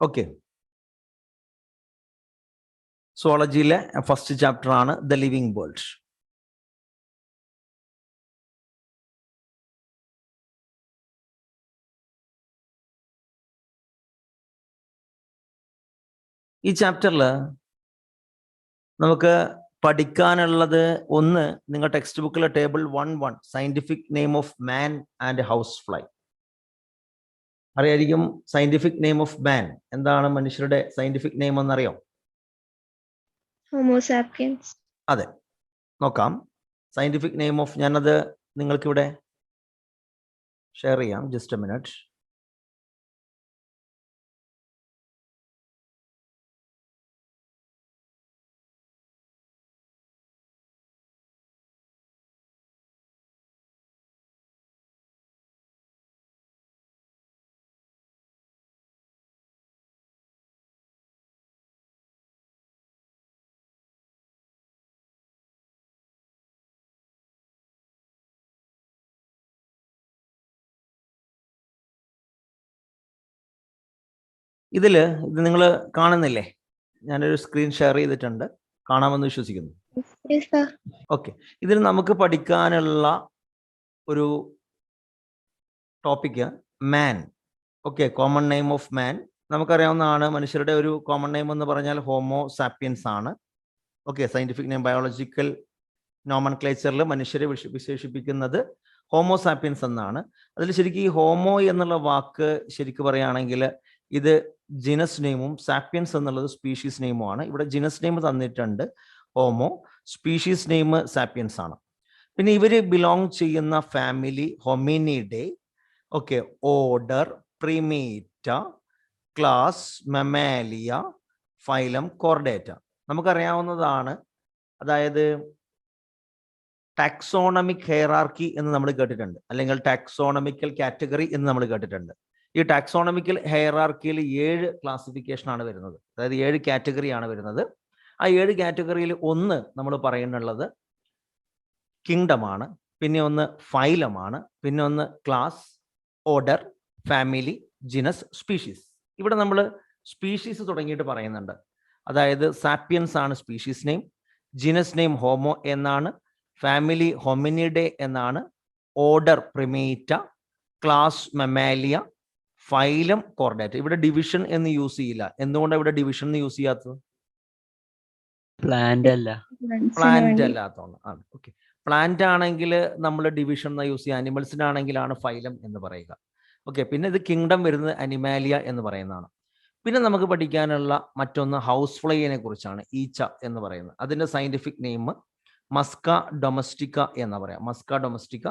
Okay. Zoology first chapter on the living world. ഈ ചാപ്റ്ററിൽ നമുക്ക് പഠിക്കാനുള്ളത് ഒന്ന് നിങ്ങൾ ടെക്സ്റ്റ് ബുക്കിലെ table 1.1 scientific name of man and house fly. അറിയായിരിക്കും സയന്റിഫിക് നെയിം ഓഫ് മാൻ എന്താണ്? മനുഷ്യരുടെ സയന്റിഫിക് നെയിം എന്നറിയോ? Homo sapiens. അതെ, നോക്കാം. സയന്റിഫിക് നെയിം ഓഫ്, ഞാനത് നിങ്ങൾക്കിവിടെ ഷെയർ ചെയ്യാം. Just a minute. ഇത് നിങ്ങൾ കാണുന്നില്ലേ? ഞാനൊരു സ്ക്രീൻ ഷെയർ ചെയ്തിട്ടുണ്ട്, കാണാമെന്ന് വിശ്വസിക്കുന്നു. ഓക്കെ, ഇതിൽ നമുക്ക് പഠിക്കാനുള്ള ഒരു topic man. Okay, common name of man നമുക്കറിയാവുന്നതാണ്. മനുഷ്യരുടെ ഒരു കോമൺ നെയിം എന്ന് പറഞ്ഞാൽ ഹോമോ സാപ്പിയൻസ് ആണ്. ഓക്കെ, സയന്റിഫിക് നെയിം ബയോളജിക്കൽ നോമൻക്ലേച്ചറിൽ മനുഷ്യരെ വിശേഷിപ്പിക്കുന്നത് ഹോമോ സാപ്പിയൻസ് എന്നാണ്. അതിൽ ശരിക്കും ഈ ഹോമോ എന്നുള്ള വാക്ക് ശരിക്കും പറയുകയാണെങ്കിൽ ഇത് ജിനസ് നെയിമും സാപ്പിയൻസ് എന്നുള്ളത് സ്പീഷീസ് നെയിമുമാണ്. ഇവിടെ ജിനസ് നെയിം തന്നിട്ടുണ്ട് ഹോമോ, സ്പീഷീസ് നെയിം സാപ്പിയൻസ് ആണ്. പിന്നെ ഇവര് ബിലോങ് ചെയ്യുന്ന family hominidae, okay, order primata, class mammalia, phylum chordata. നമുക്കറിയാവുന്നതാണ്. അതായത് ടാക്സോണമിക് ഹെയറാർക്കി എന്ന് നമ്മൾ കേട്ടിട്ടുണ്ട്, അല്ലെങ്കിൽ ടാക്സോണമിക്കൽ കാറ്റഗറി എന്ന് നമ്മൾ കേട്ടിട്ടുണ്ട്. ഈ ടാക്സോണമിക്കൽ ഹെയറാർക്കിയിൽ 7 ക്ലാസിഫിക്കേഷൻ ആണ് വരുന്നത്, അതായത് 7 കാറ്റഗറിയാണ് വരുന്നത്. ആ 7 കാറ്റഗറിയിൽ ഒന്ന് നമ്മൾ പറയുന്നുള്ളത് കിങ്ഡമാണ്, പിന്നെ ഒന്ന് ഫൈലമാണ്, പിന്നെ ഒന്ന് ക്ലാസ്, ഓർഡർ, ഫാമിലി, ജിനസ്, സ്പീഷീസ്. ഇവിടെ നമ്മൾ സ്പീഷീസ് തുടങ്ങിയിട്ട് പറയുന്നുണ്ട്. അതായത് സാപ്പിയൻസ് ആണ് സ്പീഷീസ് നെയിം, ജിനസ് നെയിം ഹോമോ എന്നാണ്, ഫാമിലി ഹൊമിനിഡേ എന്നാണ്, order primata, class mammalia, phylum Chordata. ഇവിടെ ഡിവിഷൻ എന്ന് യൂസ് ചെയ്യില്ല. എന്തുകൊണ്ടാണ് ഇവിടെ ഡിവിഷൻ എന്ന് യൂസ് ചെയ്യാത്തത്? പ്ലാന്റ് അല്ലാത്തതാണ്. ഓക്കെ, പ്ലാന്റ് ആണെങ്കിൽ നമ്മൾ ഡിവിഷൻ എന്ന് യൂസ് ചെയ്യുക, അനിമൽസിനാണെങ്കിലാണ് ഫൈലം എന്ന് പറയുക. ഓക്കെ, പിന്നെ ഇത് കിങ്ഡം വരുന്നത് അനിമാലിയ എന്ന് പറയുന്നതാണ്. പിന്നെ നമുക്ക് പഠിക്കാനുള്ള മറ്റൊന്ന് ഹൗസ് ഫ്ലൈനെ കുറിച്ചാണ്, ഈച്ച എന്ന് പറയുന്നത്. അതിന്റെ സയന്റിഫിക് നെയിം മസ്ക ഡൊമസ്റ്റിക്ക എന്ന് പറയാം. Musca domestica.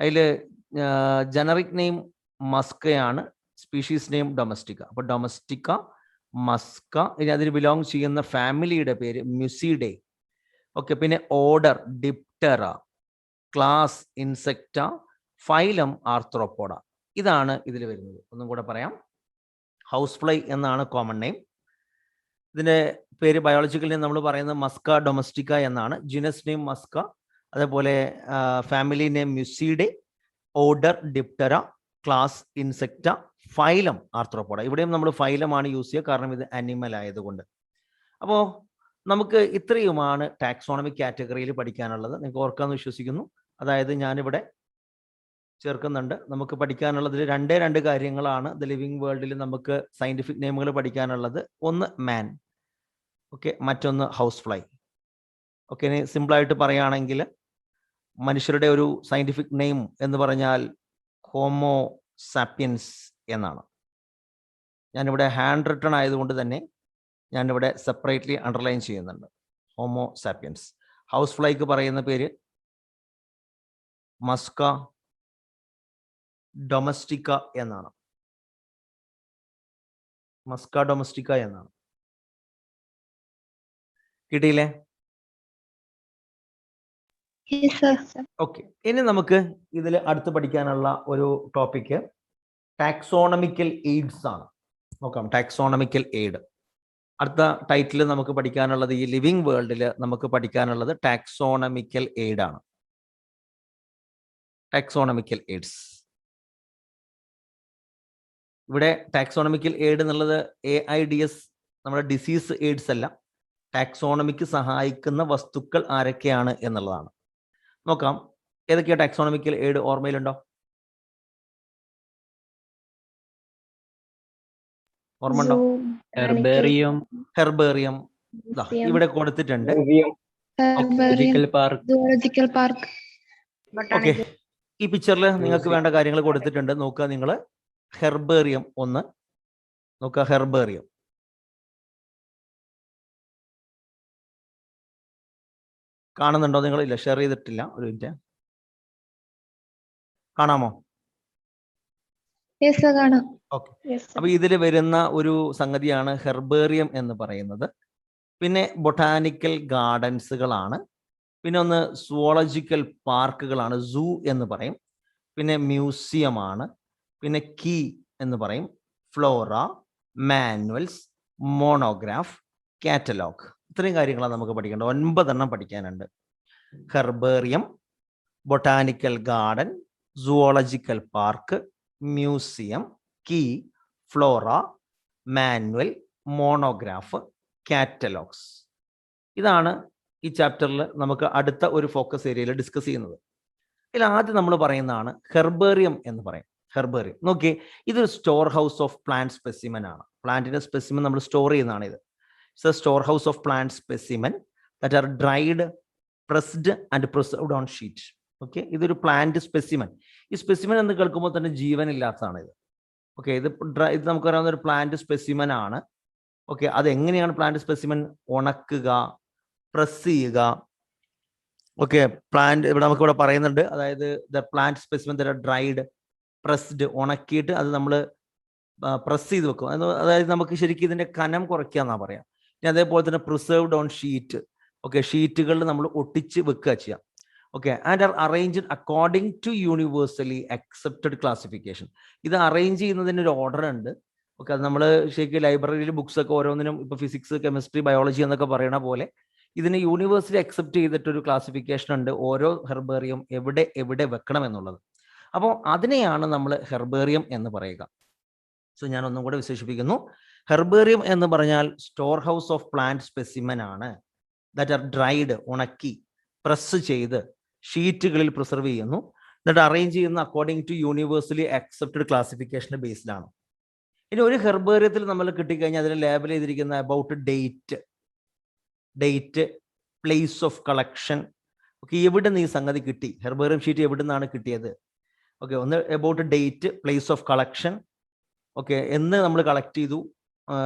അതിൽ ജനറിക് നെയിം മസ്കയാണ്, സ്പീഷീസ് നെയിം ഡൊമസ്റ്റിക്ക. അപ്പോൾ ഡൊമസ്റ്റിക്ക, മസ്ക. ഇനി അതിന് ബിലോങ് ചെയ്യുന്ന ഫാമിലിയുടെ പേര് മ്യൂസിഡേ. ഓക്കെ, പിന്നെ order diptera, class insecta, phylum arthropoda. ഇതാണ് ഇതിൽ വരുന്നത്. ഒന്നും കൂടെ പറയാം. ഹൗസ് ഫ്ലൈ എന്നാണ് കോമൺ നെയിം. ഇതിന്റെ പേര് ബയോളജിക്കൽ നെയിം നമ്മൾ പറയുന്നത് മസ്ക ഡൊമസ്റ്റിക്ക എന്നാണ്. ജിനസ് നെയിം മസ്ക, അതേപോലെ family name muscidae, order diptera, class insecta, phylum arthropoda. ഇവിടെയും നമ്മൾ ഫൈലമാണ് യൂസ് ചെയ്യുക, കാരണം ഇത് അനിമൽ ആയതുകൊണ്ട്. അപ്പോൾ നമുക്ക് ഇത്രയുമാണ് ടാക്സോണമിക് കാറ്റഗറിയിൽ പഠിക്കാനുള്ളത്. നിങ്ങൾക്ക് ഓർക്കാമെന്ന് വിശ്വസിക്കുന്നു. അതായത് ഞാനിവിടെ ചേർക്കുന്നുണ്ട്. നമുക്ക് പഠിക്കാനുള്ളത് 2 കാര്യങ്ങളാണ് ദ ലിവിങ് വേൾഡിൽ നമുക്ക് സയന്റിഫിക് നെയിമുകൾ പഠിക്കാനുള്ളത്. ഒന്ന് മാൻ, ഓക്കെ, മറ്റൊന്ന് ഹൗസ് ഫ്ലൈ. ഓക്കെ, ഇനി സിമ്പിളായിട്ട് പറയുകയാണെങ്കിൽ മനുഷ്യരുടെ ഒരു സയന്റിഫിക് നെയിം എന്ന് പറഞ്ഞാൽ ഹോമോ സാപ്പിയൻസ് എന്നാണ്. ഞാനിവിടെ ഹാൻഡ് റിട്ടൺ ആയതുകൊണ്ട് തന്നെ ഞാനിവിടെ സെപ്പറേറ്റ്ലി അണ്ടർലൈൻ ചെയ്യുന്നുണ്ട്, ഹോമോ സാപ്പിയൻസ്. ഹൗസ് ഫ്ലൈക്ക് പറയുന്ന പേര് മസ്ക ഡൊമസ്റ്റിക്ക എന്നാണ്. മസ്ക ഡൊമസ്റ്റിക്ക എന്നാണ്. കിട്ടിയില്ലേ? ഓക്കെ, ഇനി നമുക്ക് ഇതിൽ അടുത്ത് പഠിക്കാനുള്ള ഒരു ടോപ്പിക്ക് ടാക്സോണമിക്കൽ എയ്ഡ്സ് ആണ്. നോക്കാം, ടാക്സോണമിക്കൽ എയ്ഡ്. അടുത്ത ടൈറ്റിൽ നമുക്ക് പഠിക്കാനുള്ളത്, ഈ ലിവിങ് വേൾഡിൽ നമുക്ക് പഠിക്കാനുള്ളത് ടാക്സോണമിക്കൽ എയ്ഡ് ആണ്. Taxonomical AIDS. ഇവിടെ ടാക്സോണമിക്കൽ എയ്ഡ് എന്നുള്ളത് AIDS നമ്മുടെ ഡിസീസ് എയ്ഡ്സ് അല്ല, ടാക്സോണമിക്ക് സഹായിക്കുന്ന വസ്തുക്കൾ ആരൊക്കെയാണ് എന്നുള്ളതാണ്. നോക്കാം, ഏതൊക്കെയാ ടാക്സോണമിക്കൽ എയ്ഡ് ഓർമ്മയിലുണ്ടോ? ഓർമ്മയുണ്ടോ? ഹെർബേറിയം ഇവിടെ കൊടുത്തിട്ടുണ്ട്. ഓക്കെ, ഈ പിക്ചറിൽ നിങ്ങൾക്ക് വേണ്ട കാര്യങ്ങൾ കൊടുത്തിട്ടുണ്ട്. നോക്കുക നിങ്ങൾ, ഹെർബേറിയം ഒന്ന് നോക്കുക. ഹെർബേറിയം കാണുന്നുണ്ടോ നിങ്ങൾ? ഇല്ല, ഷെയർ ചെയ്തിട്ടില്ല. ഒരു മിനിറ്റ്, കാണാമോ? ഓക്കെ, അപ്പൊ ഇതിൽ വരുന്ന ഒരു സംഗതിയാണ് ഹെർബേറിയം എന്ന് പറയുന്നത്. പിന്നെ ബൊട്ടാനിക്കൽ ഗാർഡൻസുകളാണ്, പിന്നെ ഒന്ന് സുവോളജിക്കൽ പാർക്കുകളാണ്, സൂ എന്ന് പറയും, പിന്നെ മ്യൂസിയം ആണ്, പിന്നെ കീ എന്ന് പറയും, ഫ്ലോറ, മാനുവൽസ്, മോണോഗ്രാഫ്, കാറ്റലോഗ്. ഇത്രയും കാര്യങ്ങളാണ് നമുക്ക് പഠിക്കേണ്ടത്. 9 എണ്ണം പഠിക്കാനുണ്ട്. Herbarium, botanical garden, zoological park, museum, key, flora, manual, monograph, catalogues. ഇതാണ് ഈ ചാപ്റ്ററിൽ നമുക്ക് അടുത്ത ഒരു ഫോക്കസ് ഏരിയയിൽ ഡിസ്കസ് ചെയ്യുന്നത്. ഇതിൽ ആദ്യം നമ്മൾ പറയുന്നതാണ് ഹെർബേറിയം എന്ന് പറയും. ഹെർബേറിയം നോക്കിയേ, ഇതൊരു store house of plant specimen ആണ്. പ്ലാന്റിന്റെ സ്പെസിമൻ നമ്മൾ സ്റ്റോർ ചെയ്യുന്നതാണ് ഇത്. It's a store house of plant specimen that are dried, pressed and preserved on sheet. Okay, ഇതൊരു പ്ലാന്റ് സ്പെസിമൻ. ഈ സ്പെസിമൻ എന്ന് കേൾക്കുമ്പോൾ തന്നെ ജീവനില്ലാത്തതാണ് ഇത്. ഓക്കെ, ഇത് നമുക്കറിയാവുന്ന ഒരു പ്ലാന്റ് സ്പെസിമൻ ആണ്. ഓക്കെ, അതെങ്ങനെയാണ് പ്ലാന്റ് സ്പെസിമൻ? ഉണക്കുക, പ്രസ് ചെയ്യുക. ഓക്കെ, പ്ലാന്റ് ഇവിടെ നമുക്കിവിടെ പറയുന്നുണ്ട്, അതായത് the plant specimen that are dried, pressed, ഉണക്കിയിട്ട് അത് നമ്മൾ പ്രസ് ചെയ്ത് വെക്കും. അതായത് നമുക്ക് ശരിക്കും ഇതിന്റെ കനം കുറയ്ക്കുക എന്നാ പറയാം. ഇനി അതേപോലെ തന്നെ പ്രിസർവ്ഡ് ഓൺ ഷീറ്റ്. ഓക്കെ, ഷീറ്റുകളിൽ നമ്മൾ ഒട്ടിച്ച് വെക്കുക ചെയ്യാം. Okay, and are arranged according to universally accepted classification. ഇത് അറേഞ്ച് ചെയ്യുന്നതിന് ഒരു ഓർഡർ ഉണ്ട്. ഓക്കെ, അത് നമ്മൾ ശരിക്കും ലൈബ്രറിയിൽ ബുക്സ് ഒക്കെ ഓരോന്നിനും ഇപ്പൊ ഫിസിക്സ്, കെമിസ്ട്രി, ബയോളജി എന്നൊക്കെ പറയണ പോലെ ഇതിന് യൂണിവേഴ്സലി അക്സെപ്റ്റ് ചെയ്തിട്ടൊരു ക്ലാസിഫിക്കേഷൻ ഉണ്ട്, ഓരോ ഹെർബേറിയം എവിടെ എവിടെ വെക്കണം എന്നുള്ളത്. അപ്പോൾ അതിനെയാണ് നമ്മൾ ഹെർബേറിയം എന്ന് പറയുക. സോ ഞാൻ ഒന്നും കൂടെ വിശേഷിപ്പിക്കുന്നു. ഹെർബേറിയം എന്ന് പറഞ്ഞാൽ store house of plant specimen ആണ്. ദാറ്റ് ആർ ഡ്രൈഡ്, ഉണക്കി, പ്രസ് ചെയ്ത് ഷീറ്റുകളിൽ പ്രിസർവ് ചെയ്യുന്നു. എന്നിട്ട് അറേഞ്ച് ചെയ്യുന്ന അക്കോർഡിംഗ് ടു യൂണിവേഴ്സലി അക്സെപ്റ്റഡ് ക്ലാസിഫിക്കേഷന്റെ ബേസിലാണ്. ഇനി ഒരു ഹെർബേറിയത്തിൽ നമ്മൾ കിട്ടിക്കഴിഞ്ഞാൽ അതിൽ ലേബൽ ചെയ്തിരിക്കുന്ന about date, place of collection. Okay, എവിടെ നിന്ന് ഈ സംഗതി കിട്ടി, ഹെർബേറിയം ഷീറ്റ് എവിടെ നിന്നാണ് കിട്ടിയത്? ഓക്കെ, ഒന്ന് about date, place of collection. Okay, എന്ന് നമ്മൾ കളക്ട് ചെയ്തു.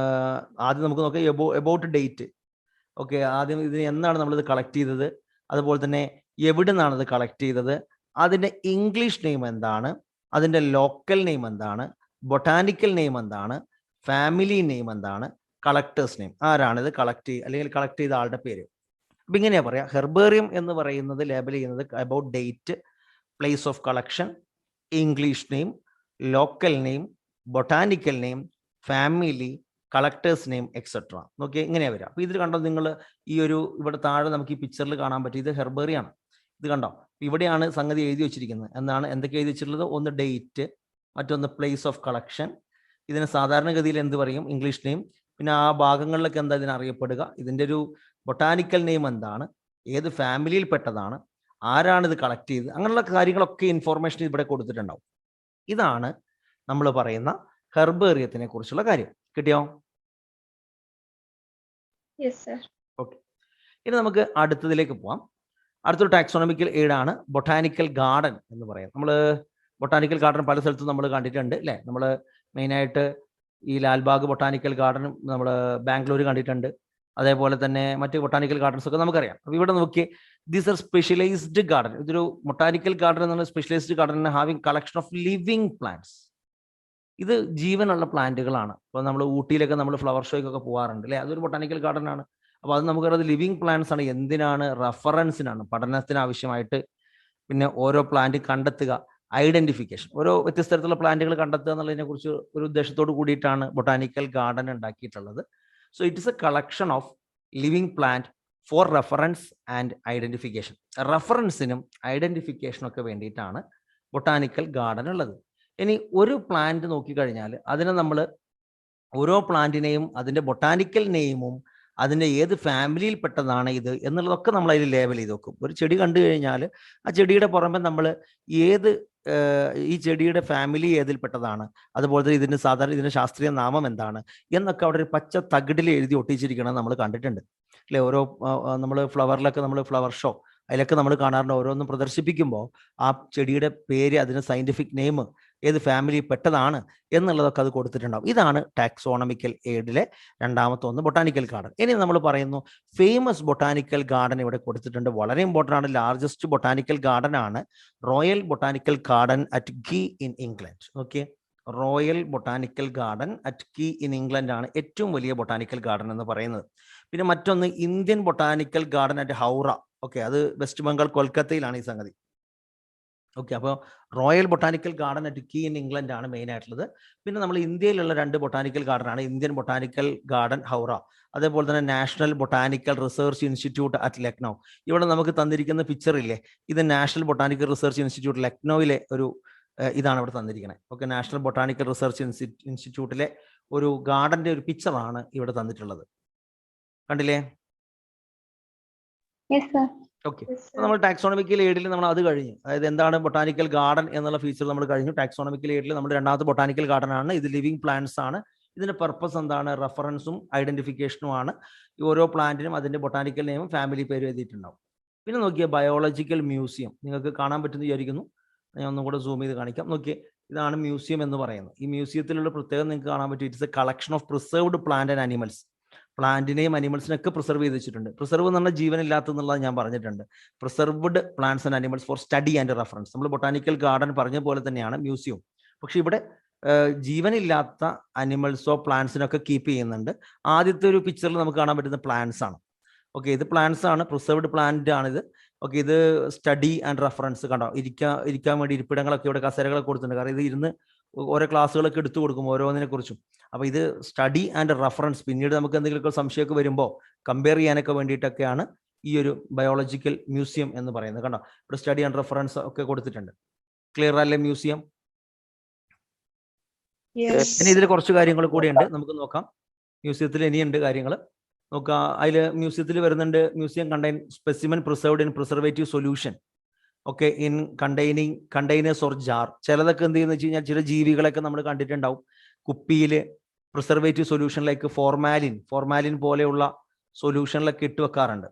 ആദ്യം നമുക്ക് നോക്കാം അബൌട്ട് ഡേറ്റ്. ഓക്കെ, ആദ്യം ഇതിന് എന്നാണ് നമ്മളിത് കളക്ട് ചെയ്തത്, അതുപോലെ തന്നെ എവിടെ നിന്നാണ് ഇത് കളക്ട് ചെയ്തത്, അതിൻ്റെ ഇംഗ്ലീഷ് നെയിം എന്താണ്, അതിൻ്റെ ലോക്കൽ നെയിം എന്താണ്, ബൊട്ടാനിക്കൽ നെയിം എന്താണ്, ഫാമിലി നെയിം എന്താണ്, കളക്ടേഴ്സ് നെയിം, ആരാണിത് കളക്ട് അല്ലെങ്കിൽ കളക്ട് ചെയ്ത ആളുടെ പേര്. അപ്പം ഇങ്ങനെയാ പറയാ, ഹെർബേറിയം എന്ന് പറയുന്നത് ലേബൽ ചെയ്യുന്നത് about date, place of collection, English name, local name, botanical name, family, collectors name, etcetera. നോക്കിയാൽ ഇങ്ങനെയാ വരിക. അപ്പൊ ഇതിൽ കണ്ടോ നിങ്ങൾ, ഈ ഒരു ഇവിടെ താഴെ നമുക്ക് ഈ പിക്ചറിൽ കാണാൻ പറ്റും, ഇത് ഹെർബേറിയാണ്. ഇത് കണ്ടോ, ഇവിടെയാണ് സംഗതി എഴുതി വെച്ചിരിക്കുന്നത്. എന്തൊക്കെ എഴുതി വെച്ചിട്ടുള്ളത്? ഒന്ന് ഡേറ്റ്, മറ്റൊന്ന് പ്ലേസ് ഓഫ് കളക്ഷൻ. ഇതിന് സാധാരണഗതിയിൽ എന്ത് പറയും? English name. പിന്നെ ആ ഭാഗങ്ങളിലൊക്കെ എന്താ ഇതിനറിയപ്പെടുക, ഇതിൻ്റെ ഒരു ബൊട്ടാനിക്കൽ നെയിം എന്താണ്, ഏത് ഫാമിലിയിൽ പെട്ടതാണ്, ആരാണിത് കളക്ട് ചെയ്തത്, അങ്ങനെയുള്ള കാര്യങ്ങളൊക്കെ ഇൻഫോർമേഷൻ ഇവിടെ കൊടുത്തിട്ടുണ്ടാവും. ഇതാണ് നമ്മൾ പറയുന്ന ഹെർബേറിയത്തിനെ കുറിച്ചുള്ള കാര്യം. കിട്ടിയോ? ഓക്കെ, ഇനി നമുക്ക് അടുത്തതിലേക്ക് പോവാം. അടുത്തൊരു ടാക്സോണമിക്കൽ എയ്ഡ് ആണ് ബൊട്ടാനിക്കൽ ഗാർഡൻ എന്ന് പറയാം. നമ്മൾ ബൊട്ടാനിക്കൽ ഗാർഡൻ പല സ്ഥലത്തും നമ്മൾ കണ്ടിട്ടുണ്ട് അല്ലേ. നമ്മൾ മെയിനായിട്ട് ഈ ലാൽബാഗ് ബൊട്ടാനിക്കൽ ഗാർഡൻ നമ്മൾ ബാംഗ്ലൂർ കണ്ടിട്ടുണ്ട്. അതേപോലെ തന്നെ മറ്റ് ബൊട്ടാനിക്കൽ ഗാർഡൻസ് ഒക്കെ നമുക്കറിയാം. അപ്പോൾ ഇവിടെ നോക്കി, ദീസ് ആർ സ്പെഷ്യലൈസ്ഡ് ഗാർഡൻ. ഇതൊരു ബൊട്ടാനിക്കൽ ഗാർഡൻ എന്നുള്ള specialised garden having collection of living plants. ഇത് ജീവനുള്ള പ്ലാന്റുകളാണ്. ഇപ്പോൾ നമ്മൾ ഊട്ടിയിലൊക്കെ നമ്മൾ ഫ്ലവർ ഷോയ്ക്കൊക്കെ പോകാറുണ്ട് അല്ലേ, അതൊരു ബൊട്ടാനിക്കൽ ഗാർഡൻ ആണ്. അപ്പോൾ അത് നമുക്കറിയാം ലിവിങ് പ്ലാന്റ്സ് ആണ്. എന്തിനാണ്? റെഫറൻസിനാണ്, പഠനത്തിന് ആവശ്യമായിട്ട്. പിന്നെ ഓരോ പ്ലാന്റ് കണ്ടെത്തുക, ഐഡന്റിഫിക്കേഷൻ, ഓരോ വ്യത്യസ്ത തരത്തിലുള്ള പ്ലാന്റുകൾ കണ്ടെത്തുക എന്നുള്ളതിനെ കുറിച്ച് ഒരു ഉദ്ദേശത്തോട് കൂടിയിട്ടാണ് ബൊട്ടാനിക്കൽ ഗാർഡൻ ഉണ്ടാക്കിയിട്ടുള്ളത്. So it is a collection of living plant for reference and identification. റെഫറൻസിനും ഐഡന്റിഫിക്കേഷനും ഒക്കെ വേണ്ടിയിട്ടാണ് ബൊട്ടാനിക്കൽ ഗാർഡൻ ഉള്ളത്. ഇനി ഒരു പ്ലാന്റ് നോക്കിക്കഴിഞ്ഞാൽ അതിനെ നമ്മൾ ഓരോ പ്ലാന്റിനെയും അതിൻ്റെ ബൊട്ടാനിക്കൽ നെയിമും അതിൻ്റെ ഏത് ഫാമിലിയിൽ പെട്ടതാണ് ഇത് എന്നുള്ളതൊക്കെ നമ്മൾ അതിൽ ലേബൽ ചെയ്ത് വെക്കും. ഒരു ചെടി കണ്ടു കഴിഞ്ഞാൽ ആ ചെടിയുടെ പുറമെ നമ്മൾ ഏത് ഈ ചെടിയുടെ ഫാമിലി ഏതിൽപ്പെട്ടതാണ്, അതുപോലെ തന്നെ ഇതിൻ്റെ സാധാരണ ഇതിൻ്റെ ശാസ്ത്രീയ നാമം എന്താണ് എന്നൊക്കെ അവിടെ ഒരു പച്ച തകിടിൽ എഴുതി ഒട്ടിച്ചിരിക്കണം നമ്മൾ കണ്ടിട്ടുണ്ട് അല്ലേ. ഓരോ നമ്മൾ ഫ്ലവറിലൊക്കെ നമ്മൾ ഫ്ലവർ ഷോ അതിലൊക്കെ നമ്മൾ കാണാറുണ്ട്. ഓരോന്നും പ്രദർശിപ്പിക്കുമ്പോൾ ആ ചെടിയുടെ പേര്, അതിന് സയന്റിഫിക് നെയിം, ഏത് ഫാമിലി പെട്ടതാണ് എന്നുള്ളതൊക്കെ അത് കൊടുത്തിട്ടുണ്ടാവും. ഇതാണ് ടാക്സോണമിക്കൽ എയ്ഡിലെ രണ്ടാമത്തെ ഒന്ന്, ബൊട്ടാനിക്കൽ ഗാർഡൻ. ഇനി നമ്മൾ പറയുന്നു ഫേമസ് ബൊട്ടാനിക്കൽ ഗാർഡൻ ഇവിടെ കൊടുത്തിട്ടുണ്ട്. വളരെ ഇമ്പോർട്ടൻ്റ് ആണ്. ലാർജസ്റ്റ് ബൊട്ടാനിക്കൽ ഗാർഡൻ ആണ് royal Botanical garden at ghee in England. Okay, royal Botanical garden at ghee in England ആണ് ഏറ്റവും വലിയ ബൊട്ടാനിക്കൽ ഗാർഡൻ എന്ന് പറയുന്നത്. പിന്നെ മറ്റൊന്ന് Indian botanical garden at Howrah. Okay, അത് വെസ്റ്റ് ബംഗാൾ കൊൽക്കത്തയിലാണ് ഈ സംഗതി. ഓക്കെ, അപ്പോൾ royal Botanical garden at ghee in England ആണ് മെയിൻ ആയിട്ടുള്ളത്. പിന്നെ നമ്മൾ ഇന്ത്യയിലുള്ള 2 ബൊട്ടാനിക്കൽ ഗാർഡൻ ആണ്, ഇന്ത്യൻ ബൊട്ടാനിക്കൽ ഗാർഡൻ ഹൗറ, അതേപോലെ തന്നെ national botanical research institute at Lucknow. ഇവിടെ നമുക്ക് തന്നിരിക്കുന്ന പിക്ചർ ഇല്ലേ, ഇത് നാഷണൽ ബൊട്ടാനിക്കൽ റിസർച്ച് ഇൻസ്റ്റിറ്റ്യൂട്ട് ലക്നൌവിലെ ഒരു ഇതാണ് ഇവിടെ തന്നിരിക്കുന്നത്. ഓക്കെ, നാഷണൽ ബൊട്ടാനിക്കൽ റിസർച്ച് ഇൻസ്റ്റിറ്റ്യൂട്ടിലെ ഒരു ഗാർഡന്റെ ഒരു പിക്ചറാണ് ഇവിടെ തന്നിട്ടുള്ളത്. കണ്ടില്ലേ? ഓക്കെ, നമ്മൾ ടാക്സോണമിക്കൽ എയ്ഡിൽ നമ്മൾ അത് കഴിഞ്ഞു. അതായത് എന്താണ് ബൊട്ടാനിക്കൽ ഗാർഡൻ എന്നുള്ള ഫീച്ചർ നമ്മൾ കഴിഞ്ഞു. ടാക്സോണമിക്കൽ എയ്ഡിൽ നമ്മൾ രണ്ടാമത്തെ ബൊട്ടാനിക്കൽ ഗാർഡൻ ആണ്. ഇത് ലിവിങ് പ്ലാന്റ്സ് ആണ്. ഇതിന്റെ പർപ്പസ് എന്താണ്? റെഫറൻസും ഐഡന്റിഫിക്കേഷനും ആണ്. ഈ ഓരോ പ്ലാന്റിനും അതിന്റെ ബൊട്ടാനിക്കൽ നെയിമും ഫാമിലി പേരും എഴുതിയിട്ടുണ്ടാവും. പിന്നെ നോക്കിയ ബയോളജിക്കൽ മ്യൂസിയം നിങ്ങൾക്ക് കാണാൻ പറ്റുമെന്ന് വിചാരിക്കുന്നു. ഞാൻ ഒന്നും കൂടെ സൂം ചെയ്ത് കാണിക്കാം. നോക്കിയേ, ഇതാണ് മ്യൂസിയം എന്ന് പറയുന്നത്. ഈ മ്യൂസിയത്തിലുള്ള പ്രത്യേകത നിങ്ങൾക്ക് കാണാൻ പറ്റും. It's a collection of preserved plant and animals. പ്ലാന്റിനെയും അനിമൽസിനൊക്കെ പ്രിസർവ് ചെയ്ത് വെച്ചിട്ടുണ്ട്. പ്രിസർവ് എന്ന് പറഞ്ഞാൽ ജീവനില്ലാത്തെന്നുള്ളത് ഞാൻ പറഞ്ഞിട്ടുണ്ട്. Preserved plants and animals for study and reference. നമ്മൾ ബൊട്ടാനിക്കൽ ഗാർഡൻ പറഞ്ഞ പോലെ തന്നെയാണ് മ്യൂസിയം. പക്ഷെ ഇവിടെ ജീവനില്ലാത്ത അനിമൽസോ പ്ലാന്റ്സിനൊക്കെ കീപ്പ് ചെയ്യുന്നുണ്ട്. ആദ്യത്തെ ഒരു പിക്ചറിൽ നമുക്ക് കാണാൻ പറ്റുന്ന പ്ലാന്റ്സ് ആണ്. ഓക്കെ, ഇത് പ്ലാന്റ്സ് ആണ്, പ്രിസർവ്ഡ് പ്ലാന്റ് ആണിത്. ഓക്കെ, ഇത് സ്റ്റഡി ആൻഡ് റെഫറൻസ്. കണ്ടോ, ഇരിക്കാൻ വേണ്ടി ഇരിപ്പിടങ്ങളൊക്കെ ഇവിടെ കസേരകളൊക്കെ കൊടുത്തിട്ടുണ്ട്. കാരണം ഇത് ഇരുന്ന് ഓരോ ക്ലാസ്സുകളൊക്കെ എടുത്തു കൊടുക്കും ഓരോന്നിനെ കുറിച്ചും. അപ്പൊ ഇത് സ്റ്റഡി ആൻഡ് റെഫറൻസ്, പിന്നീട് നമുക്ക് എന്തെങ്കിലുമൊക്കെ സംശയമൊക്കെ വരുമ്പോൾ കമ്പയർ ചെയ്യാനൊക്കെ വേണ്ടിയിട്ടൊക്കെയാണ് ഈ ഒരു ബയോളജിക്കൽ മ്യൂസിയം എന്ന് പറയുന്നത്. കണ്ടോ, ഇവിടെ സ്റ്റഡി ആൻഡ് റെഫറൻസ് ഒക്കെ കൊടുത്തിട്ടുണ്ട്. ക്ലിയർ അല്ലേ മ്യൂസിയം? ഇനി ഇതിൽ കുറച്ച് കാര്യങ്ങൾ കൂടി ഉണ്ട്, നമുക്ക് നോക്കാം. മ്യൂസിയത്തിൽ ഇനിയുണ്ട് കാര്യങ്ങൾ നോക്കാം. അതിൽ മ്യൂസിയത്തിൽ വരുന്നുണ്ട്, museum contain specimen preserved in preservative solution. Okay, in containers or jar. ചിലതൊക്കെ എന്ത് ചെയ്യുന്ന വെച്ച് കഴിഞ്ഞാൽ ചില ജീവികളൊക്കെ നമ്മൾ കണ്ടിട്ടുണ്ടാവും കുപ്പിയിൽ പ്രിസർവേറ്റീവ് സൊല്യൂഷനിലേക്ക് ഫോർമാലിൻ പോലെയുള്ള സൊല്യൂഷനിലൊക്കെ ഇട്ട് വെക്കാറുണ്ട്,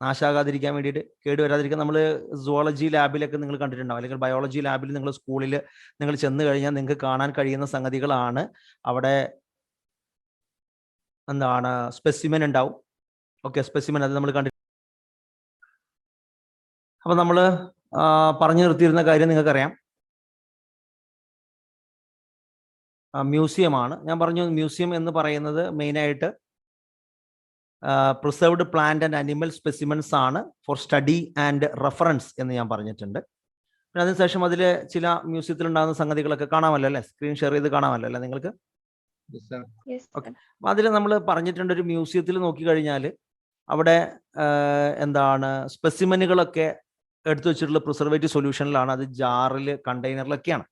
നാശാകാതിരിക്കാൻ വേണ്ടിയിട്ട്, കേടുവരാതിരിക്കാൻ. നമ്മൾ സുവോളജി ലാബിലൊക്കെ നിങ്ങൾ കണ്ടിട്ടുണ്ടാവും, അല്ലെങ്കിൽ ബയോളജി ലാബിൽ നിങ്ങൾ സ്കൂളിൽ നിങ്ങൾ ചെന്ന് കഴിഞ്ഞാൽ നിങ്ങൾക്ക് കാണാൻ കഴിയുന്ന സംഗതികളാണ്. അവിടെ എന്താണ് സ്പെസിമെൻ ഉണ്ടാവും. ഓക്കെ, സ്പെസിമെൻ അത് നമ്മൾ കണ്ടിട്ടുണ്ട്. അപ്പൊ നമ്മൾ പറഞ്ഞു നിർത്തിയിരുന്ന കാര്യം നിങ്ങൾക്കറിയാം, മ്യൂസിയമാണ്. ഞാൻ പറഞ്ഞു മ്യൂസിയം എന്ന് പറയുന്നത് മെയിനായിട്ട് preserved plant and animal specimens ആണ് ഫോർ സ്റ്റഡി ആൻഡ് റെഫറൻസ് എന്ന് ഞാൻ പറഞ്ഞിട്ടുണ്ട്. പിന്നെ അതിനുശേഷം അതിൽ ചില മ്യൂസിയത്തിൽ ഉണ്ടാകുന്ന സംഗതികളൊക്കെ കാണാമല്ലോ അല്ലേ, സ്ക്രീൻ ഷെയർ ചെയ്ത് കാണാമല്ലോ അല്ലേ നിങ്ങൾക്ക്? ഓക്കെ, അപ്പൊ അതിൽ നമ്മൾ പറഞ്ഞിട്ടുണ്ട് ഒരു മ്യൂസിയത്തിൽ നോക്കിക്കഴിഞ്ഞാൽ അവിടെ എന്താണ് സ്പെസിമെനുകളൊക്കെ എടുത്തു വെച്ചിട്ടുള്ള പ്രിസർവേറ്റീവ് സൊല്യൂഷനിലാണ്, അത് ജാറിൽ കണ്ടെയ്നറിലൊക്കെയാണ്.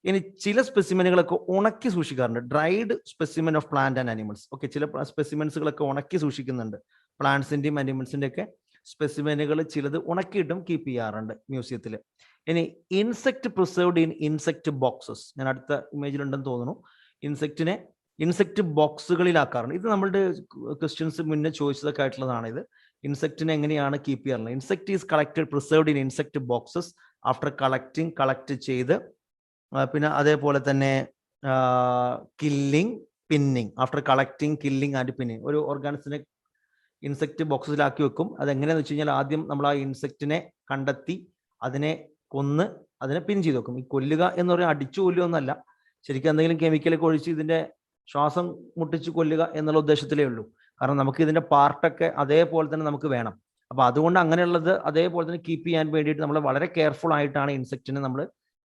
ഇനി ചില സ്പെസിമെനുകളൊക്കെ ഉണക്കി സൂക്ഷിക്കാറുണ്ട്, dried specimen of plant and animals. Okay, ചില സ്പെസിമെൻസുകളൊക്കെ ഉണക്കി സൂക്ഷിക്കുന്നുണ്ട്. പ്ലാന്റ്സിന്റെയും അനിമൽസിന്റെ സ്പെസിമെനുകൾ ചിലത് ഉണക്കിയിട്ടും കീപ്പ് ചെയ്യാറുണ്ട് മ്യൂസിയത്തിൽ. ഇനി insect preserved in insect boxes. ഞാൻ അടുത്ത ഇമേജിലുണ്ടെന്ന് തോന്നുന്നു. ഇൻസെക്ട് ബോക്സുകളിലാക്കാറുണ്ട്. ഇത് നമ്മളുടെ ക്വസ്റ്റ്യൻസ് മുന്നേ ചോദിച്ചതൊക്കെ ആയിട്ടുള്ളതാണ്. ഇത് ഇൻസെക്റ്റിനെ എങ്ങനെയാണ് കീപ്പ് ചെയ്യാറുള്ളത്? Insect is collected preserved in insect boxes after collect ചെയ്ത്, പിന്നെ അതേപോലെ തന്നെ pinning after collecting, killing and pinning. ഒരു ഓർഗാനിസിനെ ഇൻസെക്ട് ബോക്സിലാക്കി വെക്കും. അതെങ്ങനെയാണെന്ന് വെച്ച് കഴിഞ്ഞാൽ ആദ്യം നമ്മൾ ആ ഇൻസെക്റ്റിനെ കണ്ടെത്തി അതിനെ കൊന്ന് അതിനെ പിൻ ചെയ്ത് വെക്കും. ഈ കൊല്ലുക എന്ന് പറയുന്നത് അടിച്ചു കൊല്ലുക എന്നല്ല, ശരിക്കും എന്തെങ്കിലും കെമിക്കലൊക്കെ ഒഴിച്ച് ഇതിന്റെ ശ്വാസം മുട്ടിച്ച് കൊല്ലുക എന്നുള്ള ഉദ്ദേശത്തിലേ ഉള്ളൂ. കാരണം നമുക്ക് ഇതിന്റെ പാർട്ടൊക്കെ അതേപോലെ തന്നെ നമുക്ക് വേണം. അപ്പൊ അതുകൊണ്ട് അങ്ങനെയുള്ളത് അതേപോലെ തന്നെ കീപ്പ് ചെയ്യാൻ വേണ്ടിയിട്ട് നമ്മൾ വളരെ കെയർഫുൾ ആയിട്ടാണ് ഇൻസെക്റ്റിനെ നമ്മൾ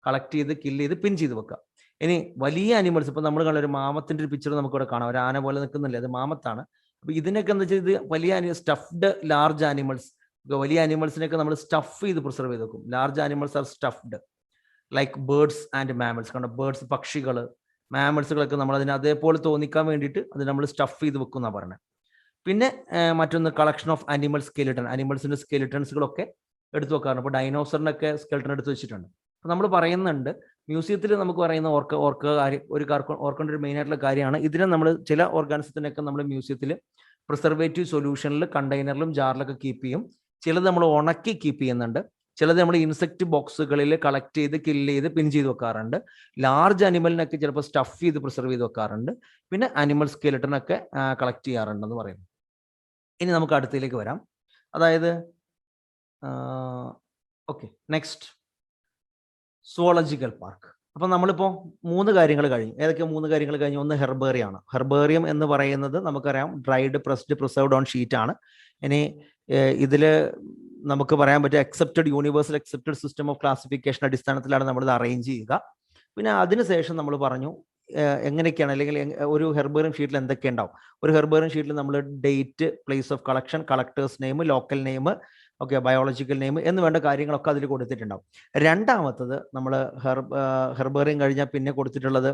കളക്ട് ചെയ്ത് കില്ല് ചെയ്ത് പിൻ ചെയ്ത് വെക്കുക. ഇനി വലിയ അനിമൽസ്, ഇപ്പൊ നമ്മൾ കണ്ട ഒരു മാമത്തിന്റെ ഒരു പിക്ചർ നമുക്ക് ഇവിടെ കാണാം, ഒരു ആന പോലെ നിൽക്കുന്നില്ല, അത് മാമത്താണ്. അപ്പൊ ഇതിനൊക്കെ എന്താ വെച്ചാൽ ഇത് വലിയ സ്റ്റഫ്ഡ് ലാർജ് ആനിമൽസ്. വലിയ അനിമൽസിനൊക്കെ നമ്മൾ സ്റ്റഫ് ചെയ്ത് പ്രിസർവ് ചെയ്ത് വെക്കും. Large animals are stuffed. Like birds and mammals. കാരണം ബേർഡ്സ്, പക്ഷികൾ, മാമൽസുകളൊക്കെ നമ്മൾ അതിനെ അതേപോലെ തോന്നിക്കാൻ വേണ്ടിയിട്ട് അത് നമ്മൾ സ്റ്റഫ് ചെയ്ത് വെക്കുന്ന പറഞ്ഞത്. പിന്നെ മറ്റൊന്ന് കളക്ഷൻ ഓഫ് അനിമൽ സ്കെലിട്ടൺ. അനിമൽസിന്റെ സ്കെലിട്ടൺസുകളൊക്കെ എടുത്തു വെക്കാറുണ്ട്. ഇപ്പോൾ ഡൈനോസറിനൊക്കെ സ്കെലിട്ടൺ എടുത്ത് വെച്ചിട്ടുണ്ട്. അപ്പോൾ നമ്മൾ പറയുന്നുണ്ട് മ്യൂസിയത്തിൽ നമുക്ക് പറയുന്ന ഓർക്കേണ്ട ഒരു മെയിൻ ആയിട്ടുള്ള കാര്യമാണ് ഇതിനെ നമ്മൾ ചില ഓർഗാനിസത്തിനൊക്കെ നമ്മൾ മ്യൂസിയത്തിൽ പ്രിസർവേറ്റീവ് സൊല്യൂഷനിൽ കണ്ടെയ്നറിലും ജാറിലൊക്കെ കീപ്പ് ചെയ്യും. ചിലത് നമ്മൾ ഉണക്കി കീപ്പ് ചെയ്യുന്നുണ്ട്. ചിലത് നമ്മൾ ഇൻസെക്ട് ബോക്സുകളിൽ കളക്ട് ചെയ്ത് കില്ല് ചെയ്ത് പിൻ ചെയ്ത് വെക്കാറുണ്ട്. ലാർജ് അനിമലിനൊക്കെ ചിലപ്പോൾ സ്റ്റഫ് ചെയ്ത് പ്രിസർവ് ചെയ്ത് വെക്കാറുണ്ട്. പിന്നെ അനിമൽ സ്കെലിട്ടനൊക്കെ കളക്ട് ചെയ്യാറുണ്ടെന്ന് പറയുന്നു. ഇനി നമുക്ക് അടുത്തതിലേക്ക് വരാം. അതായത് ഓക്കെ, നെക്സ്റ്റ് സുവോളജിക്കൽ പാർക്ക്. അപ്പം നമ്മളിപ്പോൾ 3 കാര്യങ്ങൾ കഴിഞ്ഞു. ഏതൊക്കെ 3 കാര്യങ്ങൾ കഴിഞ്ഞു? ഒന്ന് ഹെർബേറിയം ആണ്. ഹെർബേറിയം എന്ന് പറയുന്നത് നമുക്കറിയാം dried, pressed, preserved on sheet ആണ്. ഇനി ഇതിൽ നമുക്ക് പറയാൻ പറ്റും accepted, universal accepted system of classification അടിസ്ഥാനത്തിലാണ് നമ്മളിത് അറേഞ്ച് ചെയ്യുക. പിന്നെ അതിനുശേഷം നമ്മൾ പറഞ്ഞു എങ്ങനെയൊക്കെയാണ്, അല്ലെങ്കിൽ ഒരു ഹെർബേറിയം ഷീറ്റിൽ എന്തൊക്കെ ഉണ്ടാവും. ഒരു ഹെർബേറിയം ഷീറ്റിൽ നമ്മൾ date, place of collection, collectors name, local name, okay, biological name എന്ന് വേണ്ട കാര്യങ്ങളൊക്കെ അതിൽ കൊടുത്തിട്ടുണ്ടാവും. രണ്ടാമത്തത് നമ്മൾ ഹെർബേറിയം കഴിഞ്ഞാൽ പിന്നെ കൊടുത്തിട്ടുള്ളത്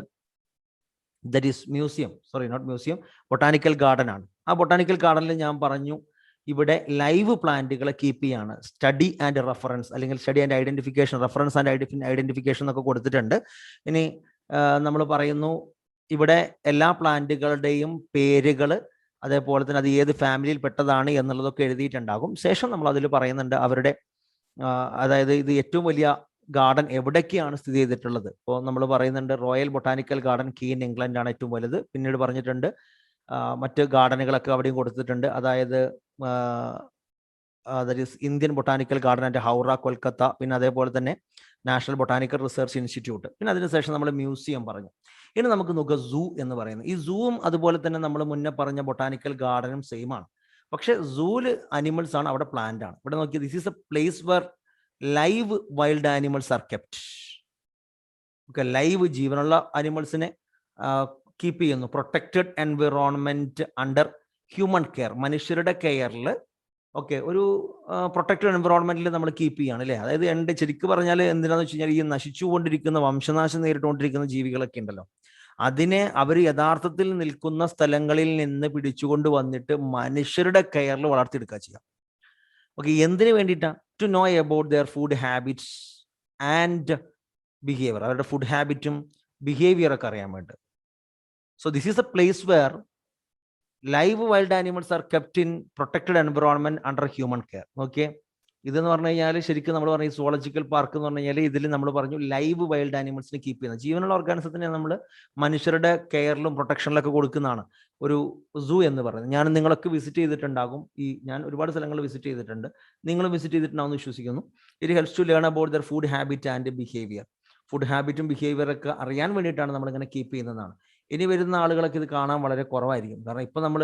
that is museum, not museum, botanical garden ആണ്. ആ ബൊട്ടാനിക്കൽ ഗാർഡനിൽ ഞാൻ പറഞ്ഞു ഇവിടെ ലൈവ് പ്ലാന്റുകളെ കീപ്പ് ചെയ്യാണ്. സ്റ്റഡി ആൻഡ് റെഫറൻസ്, അല്ലെങ്കിൽ study and identification, reference and identification എന്നൊക്കെ കൊടുത്തിട്ടുണ്ട്. ഇനി നമ്മൾ പറയുന്നു ഇവിടെ എല്ലാ പ്ലാന്റുകളുടെയും പേരുകൾ, അതേപോലെ തന്നെ അത് ഏത് ഫാമിലിയിൽ പെട്ടതാണ് എന്നുള്ളതൊക്കെ എഴുതിയിട്ടുണ്ടാകും. ശേഷം നമ്മൾ അതിൽ പറയുന്നുണ്ട് അവരുടെ അതായത് ഇത് ഏറ്റവും വലിയ ഗാർഡൻ എവിടേക്കാണ് സ്ഥിതി ചെയ്തിട്ടുള്ളത്. ഇപ്പോൾ നമ്മൾ പറയുന്നുണ്ട് Royal Botanical Garden Kew England ആണ് ഏറ്റവും വലുത്. പിന്നീട് പറഞ്ഞിട്ടുണ്ട് മറ്റ് ഗാർഡനുകളൊക്കെ അവിടെയും കൊടുത്തിട്ടുണ്ട്. അതായത് that is Indian botanical garden and Howrah, Kolkata. പിന്നെ അതേപോലെ തന്നെ നാഷണൽ ബൊട്ടാനിക്കൽ റിസർച്ച് ഇൻസ്റ്റിറ്റ്യൂട്ട്. പിന്നെ അതിനുശേഷം നമ്മൾ മ്യൂസിയം പറഞ്ഞു. ഇനി നമുക്ക് നോക്കുക സൂ എന്ന് പറയുന്നത്. ഈ സൂവും അതുപോലെ തന്നെ നമ്മൾ മുന്നേ പറഞ്ഞ ബൊട്ടാനിക്കൽ ഗാർഡനും സെയിം ആണ്. പക്ഷെ സൂല് അനിമൽസ് ആണ്, അവിടെ പ്ലാന്റ് ആണ്. ഇവിടെ നോക്കി, this is a place were live wild animals are kept. Okay, live ജീവനുള്ള അനിമൽസിനെ കീപ്പ് ചെയ്യുന്നു. Protected environment under human care, മനുഷ്യരുടെ കെയറിൽ, ഓക്കെ, ഒരു പ്രൊട്ടക്റ്റഡ് എൻവിറോൺമെന്റിൽ നമ്മൾ കീപ്പ് ചെയ്യാണ് അല്ലേ. അതായത് ശരിക്കും പറഞ്ഞാൽ എന്തിനാന്ന് വെച്ച് കഴിഞ്ഞാൽ ഈ നശിച്ചുകൊണ്ടിരിക്കുന്ന, വംശനാശം നേരിട്ടുകൊണ്ടിരിക്കുന്ന ജീവികളൊക്കെ ഉണ്ടല്ലോ, അതിനെ അവർ യഥാർത്ഥത്തിൽ നിൽക്കുന്ന സ്ഥലങ്ങളിൽ നിന്ന് പിടിച്ചുകൊണ്ട് വന്നിട്ട് മനുഷ്യരുടെ കെയറിൽ വളർത്തിയെടുക്കുക ചെയ്യാം. ഓക്കെ, എന്തിനു വേണ്ടിയിട്ടാണ്? To know about their food habits and behaviour. അവരുടെ ഫുഡ് ഹാബിറ്റും ബിഹേവിയർ ഒക്കെ അറിയാൻ വേണ്ടി. So this is a place where live wild animals are kept in protected environment under human care. Okay, ഇതെന്ന് പറഞ്ഞു കഴിഞ്ഞാൽ ശരിക്കും നമ്മൾ പറഞ്ഞ സുവോളജിക്കൽ പാർക്ക് എന്ന് പറഞ്ഞു കഴിഞ്ഞാൽ ഇതിൽ നമ്മൾ പറഞ്ഞു ലൈവ് വൈൽഡ് ആനിമൽസിനെ കീപ്പ് ചെയ്യുന്നത്, ജീവനുള്ള ഓർഗാനിസത്തിനെ നമ്മൾ മനുഷ്യരുടെ കെയറിലും പ്രൊട്ടക്ഷനിലൊക്കെ കൊടുക്കുന്നതാണ് ഒരു സൂ എന്ന് പറയുന്നത്. ഞാൻ നിങ്ങളൊക്കെ വിസിറ്റ് ചെയ്തിട്ടുണ്ടാകും. ഞാൻ ഒരുപാട് സ്ഥലങ്ങൾ വിസിറ്റ് ചെയ്തിട്ടുണ്ട്, നിങ്ങളും വിസിറ്റ് ചെയ്തിട്ടുണ്ടാവും എന്ന് വിശ്വസിക്കുന്നു. It helps to learn about their food habit and behaviour. Food ഹാബിറ്റും ബിഹേവിയറൊക്കെ അറിയാൻ വേണ്ടിയിട്ടാണ് നമ്മളിങ്ങനെ കീപ്പ് ചെയ്യുന്നതാണ്. ഇനി വരുന്ന ആളുകളൊക്കെ ഇത് കാണാൻ വളരെ കുറവായിരിക്കും. കാരണം ഇപ്പം നമ്മൾ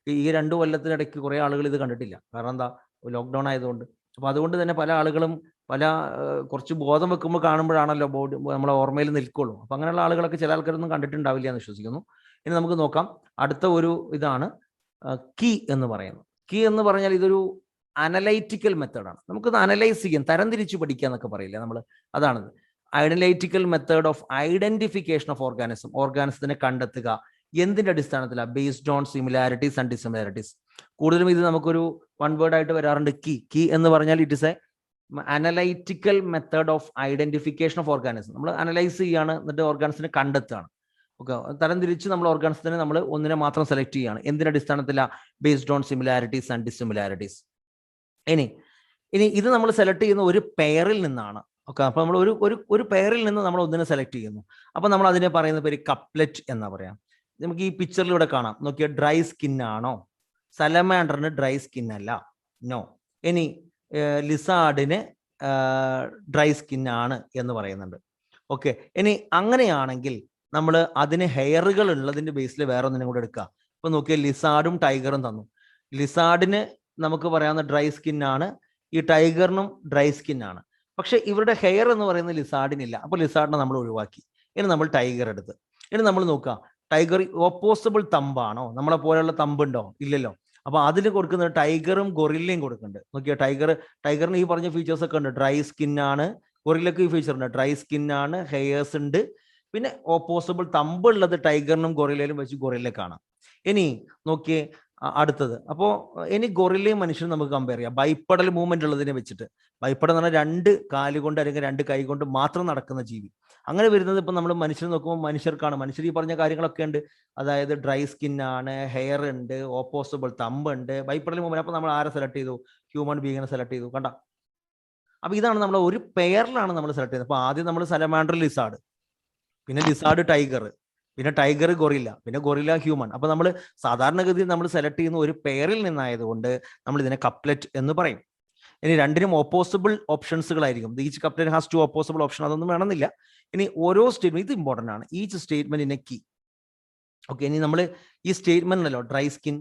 ഈ 2 കൊല്ലത്തിനിടയ്ക്ക് കുറേ ആളുകൾ ഇത് കണ്ടിട്ടില്ല. കാരണം എന്താ, ലോക്ക്ഡൗൺ ആയതുകൊണ്ട്. അപ്പോൾ അതുകൊണ്ട് തന്നെ പല ആളുകളും കുറച്ച് ബോധം വെക്കുമ്പോൾ കാണുമ്പോഴാണല്ലോ നമ്മളെ ഓർമ്മയിൽ നിൽക്കുള്ളൂ. അപ്പം അങ്ങനെയുള്ള ആളുകളൊക്കെ ചില ആൾക്കാരൊന്നും കണ്ടിട്ടുണ്ടാവില്ല എന്ന് വിശ്വസിക്കുന്നു. ഇനി നമുക്ക് നോക്കാം, അടുത്ത ഒരു ഇതാണ് കീ എന്ന് പറയുന്നത്. കീ എന്ന് പറഞ്ഞാൽ ഇതൊരു അനലൈറ്റിക്കൽ മെത്തേഡാണ്. നമുക്കിത് അനലൈസ് ചെയ്യാൻ, തരംതിരിച്ച് പഠിക്കുക എന്നൊക്കെ പറയില്ലേ നമ്മൾ, അതാണിത്. Analytical method of identification of ഓർഗാനിസത്തിനെ കണ്ടെത്തുക. എന്തിന്റെ അടിസ്ഥാനത്തിലാണ്? Based on similarities and dissimilarities. കൂടുതലും ഇത് നമുക്കൊരു വൺ വേർഡ് ആയിട്ട് വരാറുണ്ട്, കീ എന്ന് പറഞ്ഞാൽ it is A analytical method of identification of organism. നമ്മൾ അനലൈസ് ചെയ്യാണ്, എന്നിട്ട് ഓർഗാനിസിനെ കണ്ടെത്തുകയാണ്. ഓക്കെ, തരംതിരിച്ച് നമ്മൾ ഓർഗാനിസത്തിനെ നമ്മൾ ഒന്നിനെ മാത്രം സെലക്ട് ചെയ്യുകയാണ്. എന്തിന്റെ അടിസ്ഥാനത്തിലാണ്? Based on similarities and dissimilarities. ഇനി ഇത് നമ്മൾ സെലക്ട് ചെയ്യുന്ന ഒരു പെയറിൽ നിന്നാണ്. ഓക്കെ, അപ്പൊ നമ്മൾ ഒരു പെയറിൽ നിന്ന് നമ്മൾ ഒന്നിനെ സെലക്ട് ചെയ്യുന്നു. അപ്പൊ നമ്മൾ അതിനെ പറയുന്ന പേര് കപ്ലെറ്റ് എന്നാ പറയാം. നമുക്ക് ഈ പിക്ചറിലൂടെ കാണാം. നോക്കിയ ഡ്രൈ സ്കിൻ ആണോ? സലമാൻഡറിന് ഡ്രൈ സ്കിൻ അല്ല, നോ. ഇനി ലിസാർഡിന് ഡ്രൈ സ്കിൻ ആണ് എന്ന് പറയുന്നുണ്ട്. ഓക്കെ, ഇനി അങ്ങനെയാണെങ്കിൽ നമ്മൾ അതിന് ഹെയറുകൾ ഉള്ളതിന്റെ ബേസിൽ വേറെ ഒന്നിനും കൂടെ എടുക്കുക. ഇപ്പൊ നോക്കിയ ലിസാർഡും ടൈഗറും തന്നു. ലിസാർഡിന് നമുക്ക് പറയാവുന്ന ഡ്രൈ സ്കിൻ ആണ്, ഈ ടൈഗറിനും ഡ്രൈ സ്കിൻ ആണ്. പക്ഷെ ഇവരുടെ ഹെയർ എന്ന് പറയുന്നത് ലിസാർഡിനില്ല. അപ്പോൾ ലിസാർഡിനെ നമ്മൾ ഒഴിവാക്കി. ഇനി നമ്മൾ ടൈഗർ എടുത്ത് ഇനി നമ്മൾ നോക്കുക, ടൈഗർ ഓപ്പോസിബിൾ തമ്പാണോ? നമ്മളെ പോലെയുള്ള തമ്പുണ്ടോ? ഇല്ലല്ലോ. അപ്പൊ അതിന് കൊടുക്കുന്നത് ടൈഗറും ഗൊറില്ലയും കൊടുക്കുന്നുണ്ട്. നോക്കിയാൽ ടൈഗറിന് ഈ പറഞ്ഞ ഫീച്ചേഴ്സ് ഒക്കെ ഉണ്ട്. ഡ്രൈ സ്കിൻ ആണ്, ഗൊറില്ലക്ക് ഈ ഫീച്ചർ ഉണ്ട്, ഡ്രൈ സ്കിൻ ആണ്, ഹെയർസ് ഉണ്ട്, പിന്നെ ഓപ്പോസിബിൾ തമ്പ് ഉള്ളത് ടൈഗറിനും ഗൊറില്ലയിലും വെച്ച് ഗൊറില്ലക്കാണ്. ഇനി നോക്കിയേ അടുത്തത്. അപ്പോൾ ഇനി ഗൊറില്ലയും മനുഷ്യനും നമുക്ക് കമ്പയർ ചെയ്യാം ബൈപ്പഡൽ മൂവ്മെന്റ് ഉള്ളതിനെ വെച്ചിട്ട്. ബൈപ്പഡ് എന്ന് പറഞ്ഞാൽ 2 കാല് കൊണ്ട് അല്ലെങ്കിൽ 2 കൈ കൊണ്ട് മാത്രം നടക്കുന്ന ജീവി. അങ്ങനെ വരുന്നത് ഇപ്പം നമ്മൾ മനുഷ്യർ നോക്കുമ്പോൾ മനുഷ്യർക്കാണ്. മനുഷ്യർ ഈ പറഞ്ഞ കാര്യങ്ങളൊക്കെ ഉണ്ട്, അതായത് ഡ്രൈ സ്കിൻ ആണ്, ഹെയർ ഉണ്ട്, ഓപ്പോസിബിൾ തമ്പ് ഉണ്ട്, ബൈപ്പഡൽ മൂവ്മെന്റ്. അപ്പോൾ നമ്മൾ ആരെ സെലക്ട് ചെയ്തു? ഹ്യൂമൻ ബീങ്ങിനെ സെലക്ട് ചെയ്തു. കണ്ട, അപ്പൊ ഇതാണ് നമ്മൾ ഒരു പെയറിലാണ് നമ്മൾ സെലക്ട് ചെയ്യുന്നത്. അപ്പൊ ആദ്യം നമ്മൾ സലമാൻഡർ ലിസാർഡ്, പിന്നെ ലിസാർഡ് ടൈഗർ, പിന്നെ ടൈഗർ ഗൊറില്ല, പിന്നെ ഗൊറില്ല ഹ്യൂമൻ. അപ്പൊ നമ്മൾ സാധാരണഗതിയിൽ നമ്മൾ സെലക്ട് ചെയ്യുന്ന ഒരു പെയറിൽ നിന്നായതുകൊണ്ട് നമ്മൾ ഇതിനെ കപ്ലെറ്റ് എന്ന് പറയും. ഇനി രണ്ടിനും ഓപ്പോസിബിൾ ഓപ്ഷൻസുകളായിരിക്കും. Each couplet has 2 opposable option. അതൊന്നും വേണമെന്നില്ല. ഇനി ഓരോ സ്റ്റേറ്റ്മെന്റ്, ഇത് ഇമ്പോർട്ടൻ്റ് ആണ്, each statement in a key. Okay, ഇനി നമ്മൾ ഈ സ്റ്റേറ്റ്മെന്റ് ഉണ്ടല്ലോ, dry skin,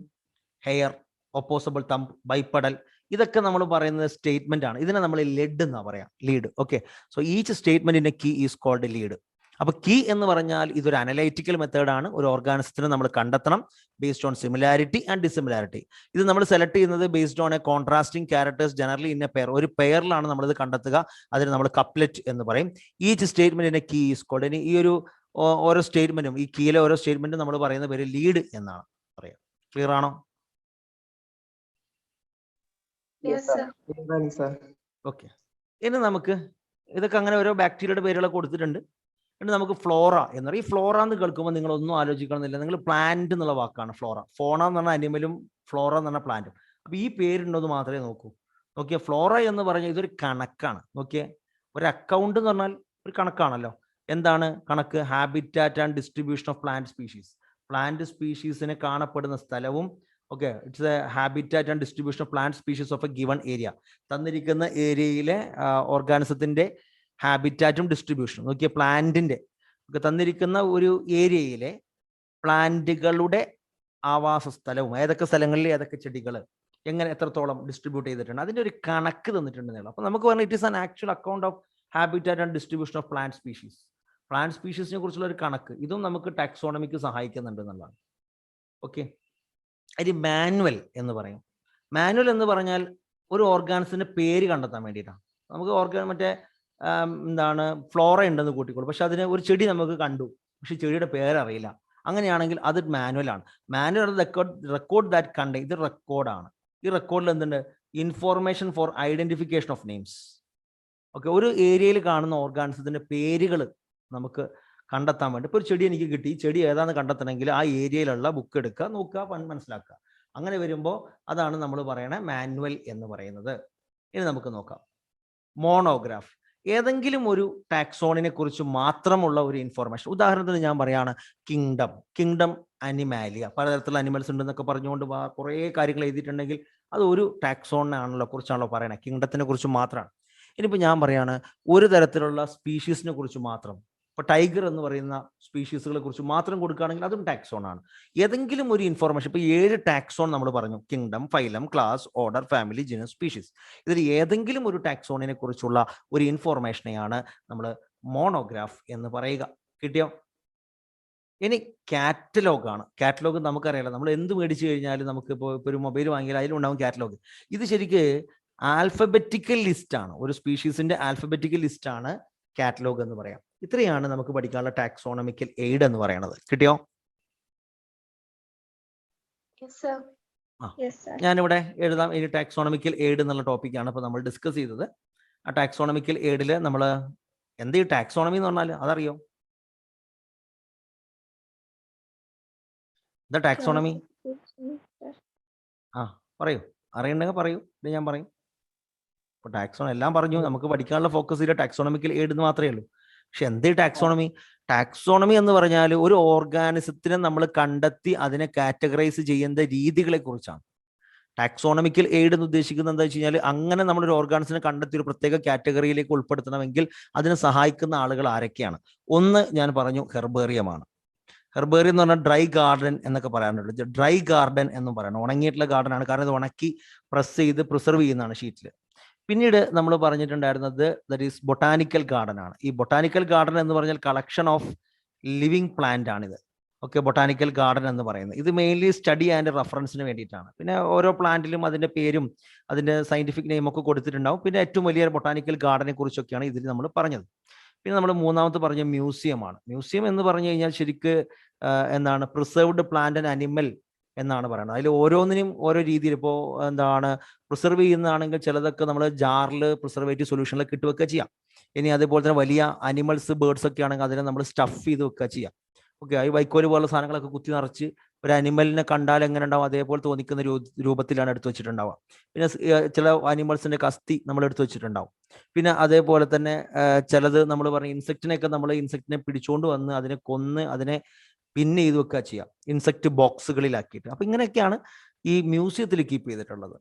hair, opposable thumb, bipedal, ഇതൊക്കെ നമ്മൾ പറയുന്നത് സ്റ്റേറ്റ്മെന്റ് ആണ്. ഇതിനെ നമ്മൾ ലെഡ് എന്നാ പറയാം, lead. Okay, so each statement in a key is called lead. അപ്പൊ കീ എന്ന് പറഞ്ഞാൽ ഇതൊരു അനലൈറ്റിക്കൽ മെത്തേഡാണ്. ഒരു ഓർഗാനിസത്തിനെ നമ്മൾ കണ്ടെത്തണം based on similarity and dissimilarity. ഇത് നമ്മൾ സെലക്ട് ചെയ്യുന്നത് based on a contrasting characters generally in a pair. ഒരു പെയറിലാണ് നമ്മളിത് കണ്ടെത്തുക. അതിന് നമ്മൾ കപ്ലെറ്റ് എന്ന് പറയും. Each statement in a key is called. ഇനി ഈ ഒരു ഓരോ സ്റ്റേറ്റ്മെന്റും, ഈ കീയിലെ ഓരോ സ്റ്റേറ്റ്മെന്റും നമ്മൾ പറയുന്ന പേര് ലീഡ് എന്നാണ് പറയാം. ക്ലിയർ ആണോ? ഓക്കെ, ഇനി നമുക്ക് ഇതൊക്കെ അങ്ങനെ ഓരോ ബാക്ടീരിയയുടെ പേരുകളൊക്കെ കൊടുത്തിട്ടുണ്ട്. എന്നിട്ട് നമുക്ക് ഫ്ലോറ എന്ന് പറയും. ഈ ഫ്ലോറ എന്ന് കേൾക്കുമ്പോൾ നിങ്ങൾ ഒന്നും ആലോചിക്കണമെന്നില്ല. നിങ്ങൾ പ്ലാന്റ് എന്നുള്ള വാക്കാണ് ഫ്ലോറ. ഫോണ എന്ന് പറഞ്ഞാൽ അനിമലും ഫ്ലോറ എന്ന് പറഞ്ഞാൽ പ്ലാന്റും. അപ്പൊ ഈ പേരുണ്ടോ എന്ന് മാത്രമേ നോക്കൂ. നോക്കിയേ, ഫ്ലോറ എന്ന് പറഞ്ഞാൽ ഇതൊരു കണക്കാണ്. നോക്കിയേ, ഒരു അക്കൗണ്ട് എന്ന് പറഞ്ഞാൽ ഒരു കണക്കാണല്ലോ. എന്താണ് കണക്ക്? Habitat and distribution of plant species. Plant സ്പീഷീസിനെ കാണപ്പെടുന്ന സ്ഥലവും, okay, it's a habitat and distribution of plant species of a given area. തന്നിരിക്കുന്ന ഏരിയയിലെ ഓർഗാനിസത്തിന്റെ ഹാബിറ്റാറ്റും ഡിസ്ട്രിബ്യൂഷനും. നോക്കിയ, പ്ലാന്റിന്റെ തന്നിരിക്കുന്ന ഒരു ഏരിയയിലെ പ്ലാന്റുകളുടെ ആവാസ സ്ഥലവും, ഏതൊക്കെ സ്ഥലങ്ങളിൽ ഏതൊക്കെ ചെടികൾ എങ്ങനെ എത്രത്തോളം ഡിസ്ട്രിബ്യൂട്ട് ചെയ്തിട്ടുണ്ട്, അതിന്റെ ഒരു കണക്ക് തന്നിട്ടുണ്ടെന്നുള്ളത്. അപ്പൊ നമുക്ക് പറഞ്ഞാൽ it is an actual account of habitat and distribution of plant species. Plant സ്പീഷീസിനെ കുറിച്ചുള്ള ഒരു കണക്ക്. ഇതും നമുക്ക് ടാക്സോണമിക്ക് സഹായിക്കുന്നുണ്ട് എന്നുള്ളതാണ്. ഓക്കെ, ഒരു മാനുവൽ എന്ന് പറയും. മാനുവൽ എന്ന് പറഞ്ഞാൽ ഒരു ഓർഗാനിസത്തിന്റെ പേര് കണ്ടെത്താൻ വേണ്ടിയിട്ടാണ്. നമുക്ക് മറ്റേ എന്താണ് ഫ്ലോറ ഉണ്ടെന്ന് കൂട്ടിക്കോളൂ, പക്ഷെ അതിന് ഒരു ചെടി നമുക്ക് കണ്ടു, പക്ഷെ ചെടിയുടെ പേരറിയില്ല. അങ്ങനെയാണെങ്കിൽ അത് മാനുവൽ ആണ്. Manual record that contain. ഇത് റെക്കോർഡാണ്. ഈ റെക്കോർഡിൽ എന്തുണ്ട്? Information for identification of names. Okay, ഒരു ഏരിയയിൽ കാണുന്ന ഓർഗാനിസത്തിന്റെ പേരുകൾ നമുക്ക് കണ്ടെത്താൻ വേണ്ടി. ഇപ്പോൾ ഒരു ചെടി എനിക്ക് കിട്ടി, ചെടി ഏതാണെന്ന് കണ്ടെത്തണമെങ്കിൽ ആ ഏരിയയിലുള്ള ബുക്ക് എടുക്കുക, നോക്കുക, മനസ്സിലാക്കുക. അങ്ങനെ വരുമ്പോൾ അതാണ് നമ്മൾ പറയണ മാനുവൽ എന്ന് പറയുന്നത്. ഇനി നമുക്ക് നോക്കാം മോണോഗ്രാഫ്. ഏതെങ്കിലും ഒരു ടാക്സോണിനെ കുറിച്ച് മാത്രമുള്ള ഒരു ഇൻഫോർമേഷൻ. ഉദാഹരണത്തിന് ഞാൻ പറയാണ് കിങ്ഡം അനിമാലിയ. പലതരത്തിലുള്ള അനിമൽസ് ഉണ്ടെന്നൊക്കെ പറഞ്ഞുകൊണ്ട് കുറേ കാര്യങ്ങൾ എഴുതിയിട്ടുണ്ടെങ്കിൽ അത് ഒരു ടാക്സോണിനാണല്ലോ കുറിച്ചാണല്ലോ പറയണേ, കിങ്ഡത്തിനെ കുറിച്ച് മാത്രമാണ്. ഇനിയിപ്പോൾ ഞാൻ പറയാണ് ഒരു തരത്തിലുള്ള സ്പീഷീസിനെ കുറിച്ച് മാത്രം. ഇപ്പോൾ ടൈഗർ എന്ന് പറയുന്ന സ്പീഷീസുകളെ കുറിച്ച് മാത്രം കൊടുക്കുകയാണെങ്കിൽ അതും ടാക്സോൺ ആണ്. ഏതെങ്കിലും ഒരു ഇൻഫോർമേഷൻ, ഇപ്പോൾ 7 ടാക്സോൺ നമ്മൾ പറഞ്ഞു: kingdom, phylum, class, order, family, genus, species. ഇതിൽ ഏതെങ്കിലും ഒരു ടാക്സോണിനെ കുറിച്ചുള്ള ഒരു ഇൻഫോർമേഷനെയാണ് നമ്മൾ മോണോഗ്രാഫ് എന്ന് പറയുക. കിട്ടിയോ? ഇനി കാറ്റലോഗാണ്. കാറ്റലോഗ് നമുക്കറിയാലോ, നമ്മൾ എന്ത് മേടിച്ചു കഴിഞ്ഞാലും നമുക്ക് ഇപ്പോൾ ഒരു മൊബൈൽ വാങ്ങിയാൽ അതിലുണ്ടാവും കാറ്റലോഗ്. ഇത് ശരിക്ക് ആൽഫബറ്റിക്കൽ ലിസ്റ്റ് ആണ്. ഒരു സ്പീഷീസിന്റെ ആൽഫബറ്റിക്കൽ ലിസ്റ്റ് ആണ് കാറ്റലോഗ് എന്ന് പറയാം. ഇത്രയാണ് നമുക്ക് പഠിക്കാനുള്ള ടാക്സോണമിക്കൽ എയ്ഡ് എന്ന് പറയുന്നത്. കിട്ടിയോ? ഞാനിവിടെ എഴുതാം. ഇനി ടാക്സോണമിക്കൽ എയ്ഡ് എന്നുള്ള ടോപ്പിക്കാണ് ഇപ്പോൾ നമ്മൾ ഡിസ്കസ് ചെയ്തത്. ആ ടാക്സോണമിക്കൽ എയ്ഡിൽ നമ്മൾ എന്ത് ഈ ടാക്സോണമി എന്ന് പറഞ്ഞാൽ അതറിയോ? എന്താ ടാക്സോണമി? പറയൂ, അറിയണ്ടെങ്കിൽ പറയൂ, ഇത് ഞാൻ പറയും. ഇപ്പോൾ ടാക്സോൺ എല്ലാം പറഞ്ഞു, നമുക്ക് പഠിക്കാനുള്ള ഫോക്കസ് ചെയ്ത ടാക്സോണമിക്കൽ എയ്ഡ് എന്ന് മാത്രമേ ഉള്ളൂ. പക്ഷെ എന്തേ ടാക്സോണമി? ടാക്സോണമി എന്ന് പറഞ്ഞാൽ ഒരു ഓർഗാനിസത്തിനെ നമ്മൾ കണ്ടെത്തി അതിനെ കാറ്റഗറൈസ് ചെയ്യുന്ന രീതികളെ കുറിച്ചാണ്. ടാക്സോണമിക്കൽ എയ്ഡ് എന്ന് ഉദ്ദേശിക്കുന്നത് എന്താ വെച്ച് കഴിഞ്ഞാൽ, അങ്ങനെ നമ്മളൊരു ഓർഗാനിസിനെ കണ്ടെത്തി ഒരു പ്രത്യേക കാറ്റഗറിയിലേക്ക് ഉൾപ്പെടുത്തണമെങ്കിൽ അതിനെ സഹായിക്കുന്ന ആളുകൾ ആരൊക്കെയാണ്? ഒന്ന് ഞാൻ പറഞ്ഞു, ഹെർബേറിയമാണ്. ഹെർബേറിയം എന്ന് പറഞ്ഞാൽ ഡ്രൈ ഗാർഡൻ എന്നൊക്കെ പറയാനുള്ളത്. ഡ്രൈ ഗാർഡൻ എന്നും പറയണം. ഉണങ്ങിയിട്ടുള്ള ഗാർഡൻ ആണ്, കാരണം ഇത് ഉണക്കി പ്രസ് ചെയ്ത് പ്രിസർവ് ചെയ്യുന്നതാണ് ഷീറ്റിൽ. പിന്നീട് നമ്മൾ പറഞ്ഞിട്ടുണ്ടായിരുന്നത് ദറ്റ് ഈസ് ബൊട്ടാനിക്കൽ ഗാർഡൻ ആണ്. ഈ ബൊട്ടാനിക്കൽ ഗാർഡൻ എന്ന് പറഞ്ഞാൽ കളക്ഷൻ ഓഫ് ലിവിങ് പ്ലാന്റ് ആണിത്. ഓക്കെ, ബൊട്ടാനിക്കൽ ഗാർഡൻ എന്ന് പറയുന്നത്. ഇത് മെയിൻലി സ്റ്റഡി ആൻഡ് റെഫറൻസിന് വേണ്ടിയിട്ടാണ്. പിന്നെ ഓരോ പ്ലാന്റിലും അതിൻ്റെ പേരും അതിൻ്റെ സയൻറ്റിഫിക് നെയിമൊക്കെ കൊടുത്തിട്ടുണ്ടാവും. പിന്നെ ഏറ്റവും വലിയ ബൊട്ടാനിക്കൽ ഗാർഡനെ കുറിച്ചൊക്കെയാണ് ഇതിൽ നമ്മൾ പറഞ്ഞത്. പിന്നെ നമ്മൾ മൂന്നാമത്തെ പറഞ്ഞ മ്യൂസിയമാണ്. മ്യൂസിയം എന്ന് പറഞ്ഞു കഴിഞ്ഞാൽ ശരിക്ക് എന്താണ് പ്രിസർവ്ഡ് പ്ലാന്റ് ആൻഡ് അനിമൽ എന്നാണ് പറയുന്നത്. അതിൽ ഓരോന്നിനും ഓരോ രീതിയിൽ, ഇപ്പോൾ എന്താണ് പ്രിസർവ് ചെയ്യുന്നതാണെങ്കിൽ ചിലതൊക്കെ നമ്മൾ ജാറിൽ പ്രിസർവേറ്റീവ് സൊല്യൂഷനിലൊക്കെ ഇട്ട് വെക്കുക ചെയ്യാം. ഇനി അതേപോലെ തന്നെ വലിയ അനിമൽസ് ബേർഡ്സ് ഒക്കെ ആണെങ്കിൽ അതിനെ നമ്മൾ സ്റ്റഫ് ചെയ്ത് വെക്കുക ചെയ്യാം. ഓക്കെ, ഈ വൈക്കോല് പോലുള്ള സാധനങ്ങളൊക്കെ കുത്തി നിറച്ച് ഒരു അനിമലിനെ കണ്ടാൽ എങ്ങനെ ഉണ്ടാവും അതേപോലെ തോന്നിക്കുന്ന രൂപത്തിലാണ് എടുത്തു വെച്ചിട്ടുണ്ടാവുക. പിന്നെ ചില അനിമൽസിന്റെ കസ്തി നമ്മൾ എടുത്തു വെച്ചിട്ടുണ്ടാവും. പിന്നെ അതേപോലെ തന്നെ ചിലത് നമ്മൾ പറഞ്ഞ ഇൻസെക്റ്റിനെയൊക്കെ നമ്മൾ ഇൻസെക്റ്റിനെ പിടിച്ചുകൊണ്ട് വന്ന് അതിനെ കൊന്ന് അതിനെ പിന്നെ ചെയ്ത് വെക്കുക ചെയ്യാം, ഇൻസെക്ട് ബോക്സുകളിലാക്കിയിട്ട്. അപ്പൊ ഇങ്ങനെയൊക്കെയാണ് ഈ മ്യൂസിയത്തിൽ കീപ്പ് ചെയ്തിട്ടുള്ളത്.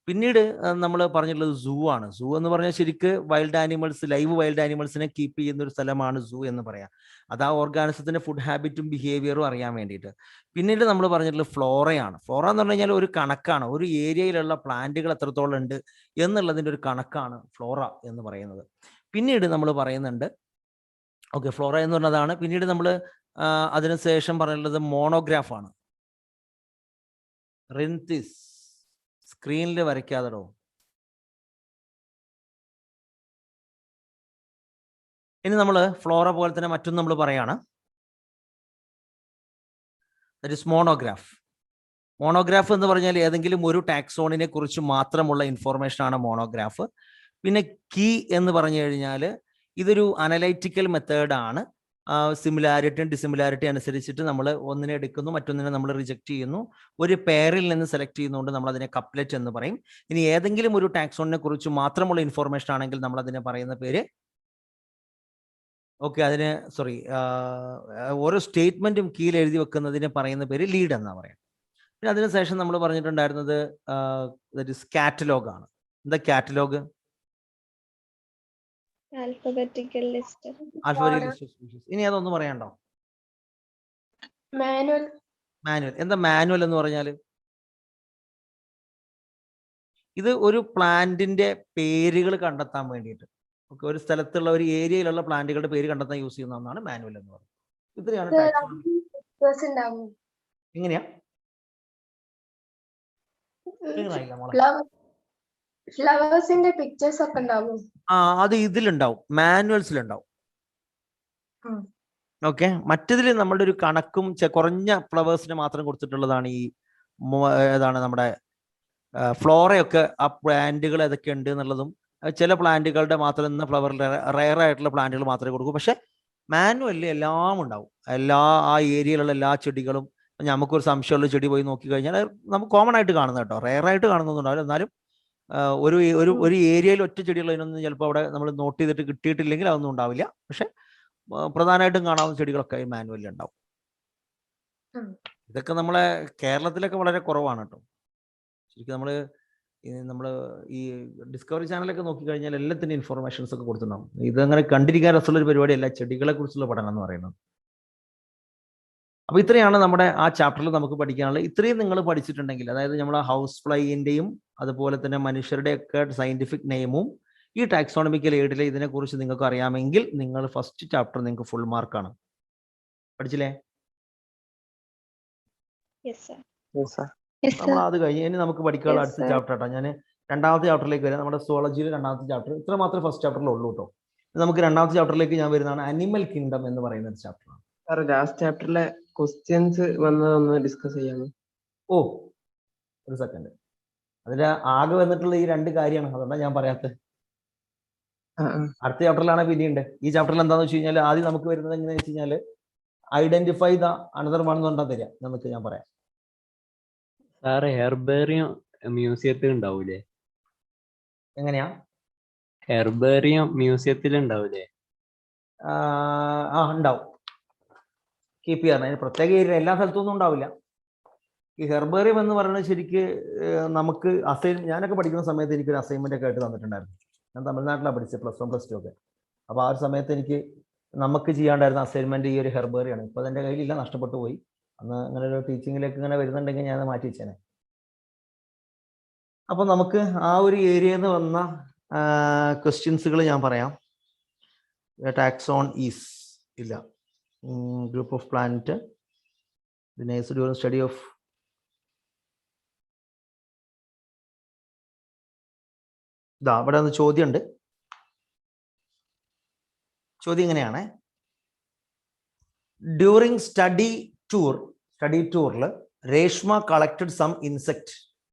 പിന്നീട് നമ്മൾ പറഞ്ഞിട്ടുള്ളത് സൂ ആണ്. സൂ എന്ന് പറഞ്ഞാൽ ശരിക്ക് വൈൽഡ് ആനിമൽസ്, ലൈവ് വൈൽഡ് ആനിമൽസിനെ കീപ്പ് ചെയ്യുന്ന ഒരു സ്ഥലമാണ് സൂ എന്ന് പറയാം. അത് ആ ഓർഗാനിസത്തിന്റെ ഫുഡ് ഹാബിറ്റും ബിഹേവിയറും അറിയാൻ വേണ്ടിയിട്ട്. പിന്നീട് നമ്മൾ പറഞ്ഞിട്ടുള്ളത് ഫ്ലോറയാണ്. ഫ്ലോറ എന്ന് പറഞ്ഞു കഴിഞ്ഞാൽ ഒരു കണക്കാണ്, ഒരു ഏരിയയിലുള്ള പ്ലാന്റുകൾ എത്രത്തോളം ഉണ്ട് എന്നുള്ളതിൻ്റെ ഒരു കണക്കാണ് ഫ്ലോറ എന്ന് പറയുന്നത്. പിന്നീട് നമ്മൾ പറയുന്നുണ്ട്, ഓക്കെ, ഫ്ലോറ എന്ന് പറഞ്ഞതാണ്. പിന്നീട് നമ്മൾ അതിനുശേഷം പറഞ്ഞിട്ടുള്ളത് മോണോഗ്രാഫാണ്. റിൻതിസ് സ്ക്രീനിൽ വരയ്ക്കാതെടോ. ഇനി നമ്മൾ ഫ്ലോറ പോലെ തന്നെ മറ്റൊന്നും നമ്മൾ പറയാണ്, ദാറ്റ് ഈസ് മോണോഗ്രാഫ്. മോണോഗ്രാഫ് എന്ന് പറഞ്ഞാൽ ഏതെങ്കിലും ഒരു ടാക്സോണിനെ കുറിച്ച് മാത്രമുള്ള ഇൻഫോർമേഷൻ ആണ് മോണോഗ്രാഫ്. പിന്നെ കീ എന്ന് പറഞ്ഞു കഴിഞ്ഞാൽ ഇതൊരു അനലൈറ്റിക്കൽ മെത്തേഡാണ്. സിമിലാരിറ്റിയും ഡിസിമിലാരിറ്റി അനുസരിച്ചിട്ട് നമ്മൾ ഒന്നിനെ എടുക്കുന്നു, മറ്റൊന്നിനെ നമ്മൾ റിജക്ട് ചെയ്യുന്നു. ഒരു പെയറിൽ നിന്ന് സെലക്ട് ചെയ്യുന്നതുകൊണ്ട് നമ്മൾ അതിനെ കപ്ലെറ്റ് എന്ന് പറയും. ഇനി ഏതെങ്കിലും ഒരു ടാക്സോണിനെ കുറിച്ച് മാത്രമുള്ള ഇൻഫോർമേഷൻ ആണെങ്കിൽ നമ്മൾ അതിനെ പറയുന്ന പേര്, ഓക്കെ, അതിന് ഓരോ സ്റ്റേറ്റ്മെന്റും കീഴിൽ എഴുതി വെക്കുന്നതിന് പറയുന്ന പേര് ലീഡ് എന്നാ പറയാം. പിന്നെ അതിനുശേഷം നമ്മൾ പറഞ്ഞിട്ടുണ്ടായിരുന്നത് കാറ്റലോഗ് ആണ്. എന്താ catalogue? Alphabetical list. Alphabetical list of species. ഇനി അതൊന്നും പറയാണ്ടോ? മാനുവൽ. മാനുവൽ. എന്താ മാനുവൽ എന്ന് പറഞ്ഞാൽ? ഇത് ഒരു പ്ലാന്റിന്റെ പേരുകൾ കണ്ടെത്താൻ വേണ്ടിയിട്ട്, ഓക്കെ, ഒരു സ്ഥലത്തുള്ള ഒരു ഏരിയയിലുള്ള പ്ലാന്റുകളുടെ പേര് കണ്ടെത്താൻ യൂസ് ചെയ്യുന്ന ഒന്നാണ് മാനുവൽ എന്ന് പറയുന്നത്. ഇത്രയാണ് ടാക്സോണമി. എങ്ങനെയാ? ഫ്ലവേഴ്സിന്റെ പിക്ചേഴ്സ് ഒക്കെ ഉണ്ടാവും. അത് ഇതിലുണ്ടാവും, മാനുവൽസിലുണ്ടാവും. ഓക്കെ, മറ്റതിൽ നമ്മുടെ ഒരു കണക്കും കുറഞ്ഞ ഫ്ലവേഴ്സിന് മാത്രം കൊടുത്തിട്ടുള്ളതാണ് ഈ ഏതാണ് നമ്മുടെ ഫ്ലോറയൊക്കെ. ആ പ്ലാന്റുകൾ ഏതൊക്കെ ഉണ്ട് എന്നുള്ളതും ചില പ്ലാന്റുകളുടെ മാത്രം ഇന്ന ഫ്ലവറിൽ റയർ ആയിട്ടുള്ള പ്ലാന്റുകൾ മാത്രമേ കൊടുക്കൂ. പക്ഷെ മാനുവലിൽ എല്ലാം ഉണ്ടാവും, ആ ഏരിയയിലുള്ള എല്ലാ ചെടികളും. നമുക്കൊരു സംശയമുള്ള ചെടി പോയി നോക്കി കഴിഞ്ഞാൽ നമുക്ക് കോമൺ ആയിട്ട് കാണുന്നത് കേട്ടോ, റയർ ആയിട്ട് കാണുന്നൊന്നുണ്ടാവില്ല. എന്നാലും ഒരു ഏരിയയിൽ ഒറ്റ ചെടികളതിനൊന്നും ചിലപ്പോൾ അവിടെ നമ്മൾ നോട്ട് ചെയ്തിട്ട് കിട്ടിയിട്ടില്ലെങ്കിൽ അതൊന്നും ഉണ്ടാവില്ല. പക്ഷെ പ്രധാനമായിട്ടും കാണാവുന്ന ചെടികളൊക്കെ ഈ മാനുവലിൽ ഉണ്ടാവും. ഇതൊക്കെ നമ്മളെ കേരളത്തിലൊക്കെ വളരെ കുറവാണ് കേട്ടോ. ശരിക്കും നമ്മൾ ഈ ഡിസ്കവറി ചാനലൊക്കെ നോക്കിക്കഴിഞ്ഞാൽ എല്ലാത്തിൻ്റെ ഇൻഫോർമേഷൻസ് ഒക്കെ കൊടുത്തിട്ടുണ്ടാവും. ഇതങ്ങനെ കണ്ടിരിക്കാൻ രസമുള്ള ഒരു പരിപാടിയല്ല ചെടികളെ കുറിച്ചുള്ള പഠനം എന്ന് പറയുന്നത്. അപ്പൊ ഇത്രയാണ് നമ്മുടെ ആ ചാപ്റ്ററിൽ നമുക്ക് പഠിക്കാനുള്ളത്. ഇത്രയും നിങ്ങൾ പഠിച്ചിട്ടുണ്ടെങ്കിൽ, അതായത് നമ്മൾ ഹൗസ് ഫ്ലൈൻ്റെയും അതുപോലെ തന്നെ മനുഷ്യരുടെയൊക്കെ സയന്റിഫിക് നെയിമും ഈ ടാക്സോണമിക്കൽ എയ്ഡിലെ ഇതിനെക്കുറിച്ച് നിങ്ങൾക്ക് അറിയാമെങ്കിൽ നിങ്ങൾ ഫസ്റ്റ് ചാപ്റ്റർ നിങ്ങൾക്ക് ഫുൾ മാർക്കാണ്. പഠിച്ചില്ലേ? നമ്മൾ അത് കഴിഞ്ഞ് ഇനി നമുക്ക് പഠിക്കാനുള്ള അടുത്ത ചാപ്റ്റർ കേട്ടോ. ഞാൻ രണ്ടാമത്തെ ചാപ്റ്ററിലേക്ക് വരാം. നമ്മുടെ സുവോളജിയിലെ രണ്ടാമത്തെ ചാപ്റ്റർ. ഇത്ര മാത്രമേ ഫസ്റ്റ് ചാപ്റ്ററിൽ ഉള്ളൂ കേട്ടോ. നമുക്ക് രണ്ടാമത്തെ ചാപ്റ്ററിലേക്ക് ഞാൻ വരുന്നതാണ് അനിമൽ കിങ്ഡം എന്ന് പറയുന്ന ഒരു ചാപ്റ്ററാണ്. ലാസ്റ്റ് ചാപ്റ്ററിലെ ക്വസ്റ്റ്യൻസ് വന്നതൊന്ന് ഡിസ്കസ് ചെയ്യാമോ? ഒരു സെക്കൻഡ്. അതിന് ആകെ വന്നിട്ടുള്ള ഈ രണ്ട് കാര്യമാണ്, അതുകൊണ്ടാണ് ഞാൻ പറയാത്തത്. അടുത്ത ചാപ്റ്ററിലാണ് പിന്നെയുണ്ട്. ഈ ചാപ്റ്ററിൽ എന്താന്ന് വെച്ച് കഴിഞ്ഞാൽ ആദ്യം നമുക്ക് വരുന്നത് എങ്ങനെയാണെന്ന് വെച്ച് കഴിഞ്ഞാൽ ഐഡന്റിഫൈ ദ അനദർ വൺ എന്ന് പറഞ്ഞാൽ തരാം. നമുക്ക് ഞാൻ പറയാം. സാറേ, ഹെർബേറിയം മ്യൂസിയത്തിൽ ഉണ്ടാവൂലേ? എങ്ങനെയാ? ഹെർബേറിയം മ്യൂസിയത്തിൽ ഉണ്ടാവൂലേ? ഉണ്ടാവും. കീപ്പ് ചെയ്യാൻ അതിന് പ്രത്യേക ഏരിയ എല്ലാ സ്ഥലത്തൊന്നും ഉണ്ടാവില്ല. ഈ ഹെർബേറിയം എന്ന് പറയുന്നത് ശരിക്ക് നമുക്ക് ഞാനൊക്കെ പഠിക്കുന്ന സമയത്ത് എനിക്കൊരു അസൈൻമെന്റ് ഒക്കെ ആയിട്ട് തന്നിട്ടുണ്ടായിരുന്നു. ഞാൻ തമിഴ്നാട്ടിലാണ് പഠിച്ചത്, +1 +2 ഒക്കെ. അപ്പോൾ ആ ഒരു സമയത്ത് എനിക്ക് നമുക്ക് ചെയ്യാണ്ടായിരുന്ന അസൈൻമെന്റ് ഈ ഒരു ഹെർബേറിയാണ്. ഇപ്പോൾ അതെൻ്റെ കയ്യിലില്ല, നഷ്ടപ്പെട്ടു പോയി. അന്ന് അങ്ങനെ ഒരു ടീച്ചിങ്ങിലേക്ക് ഇങ്ങനെ വരുന്നുണ്ടെങ്കിൽ ഞാൻ മാറ്റി വെച്ചേനെ. അപ്പൊ നമുക്ക് ആ ഒരു ഏരിയയിൽ നിന്ന് വന്ന ക്വസ്റ്റ്യൻസുകൾ ഞാൻ പറയാം. ടാക്സോൺ ഈസ് ഇല്ല, group of planet, Dinesh, during study of ഇവിടെ ഒന്ന് ചോദ്യമുണ്ട്. ചോദ്യം ഇങ്ങനെയാണ്: ഡ്യൂറിങ് സ്റ്റഡി ടൂറിൽ Reshma collected some insect.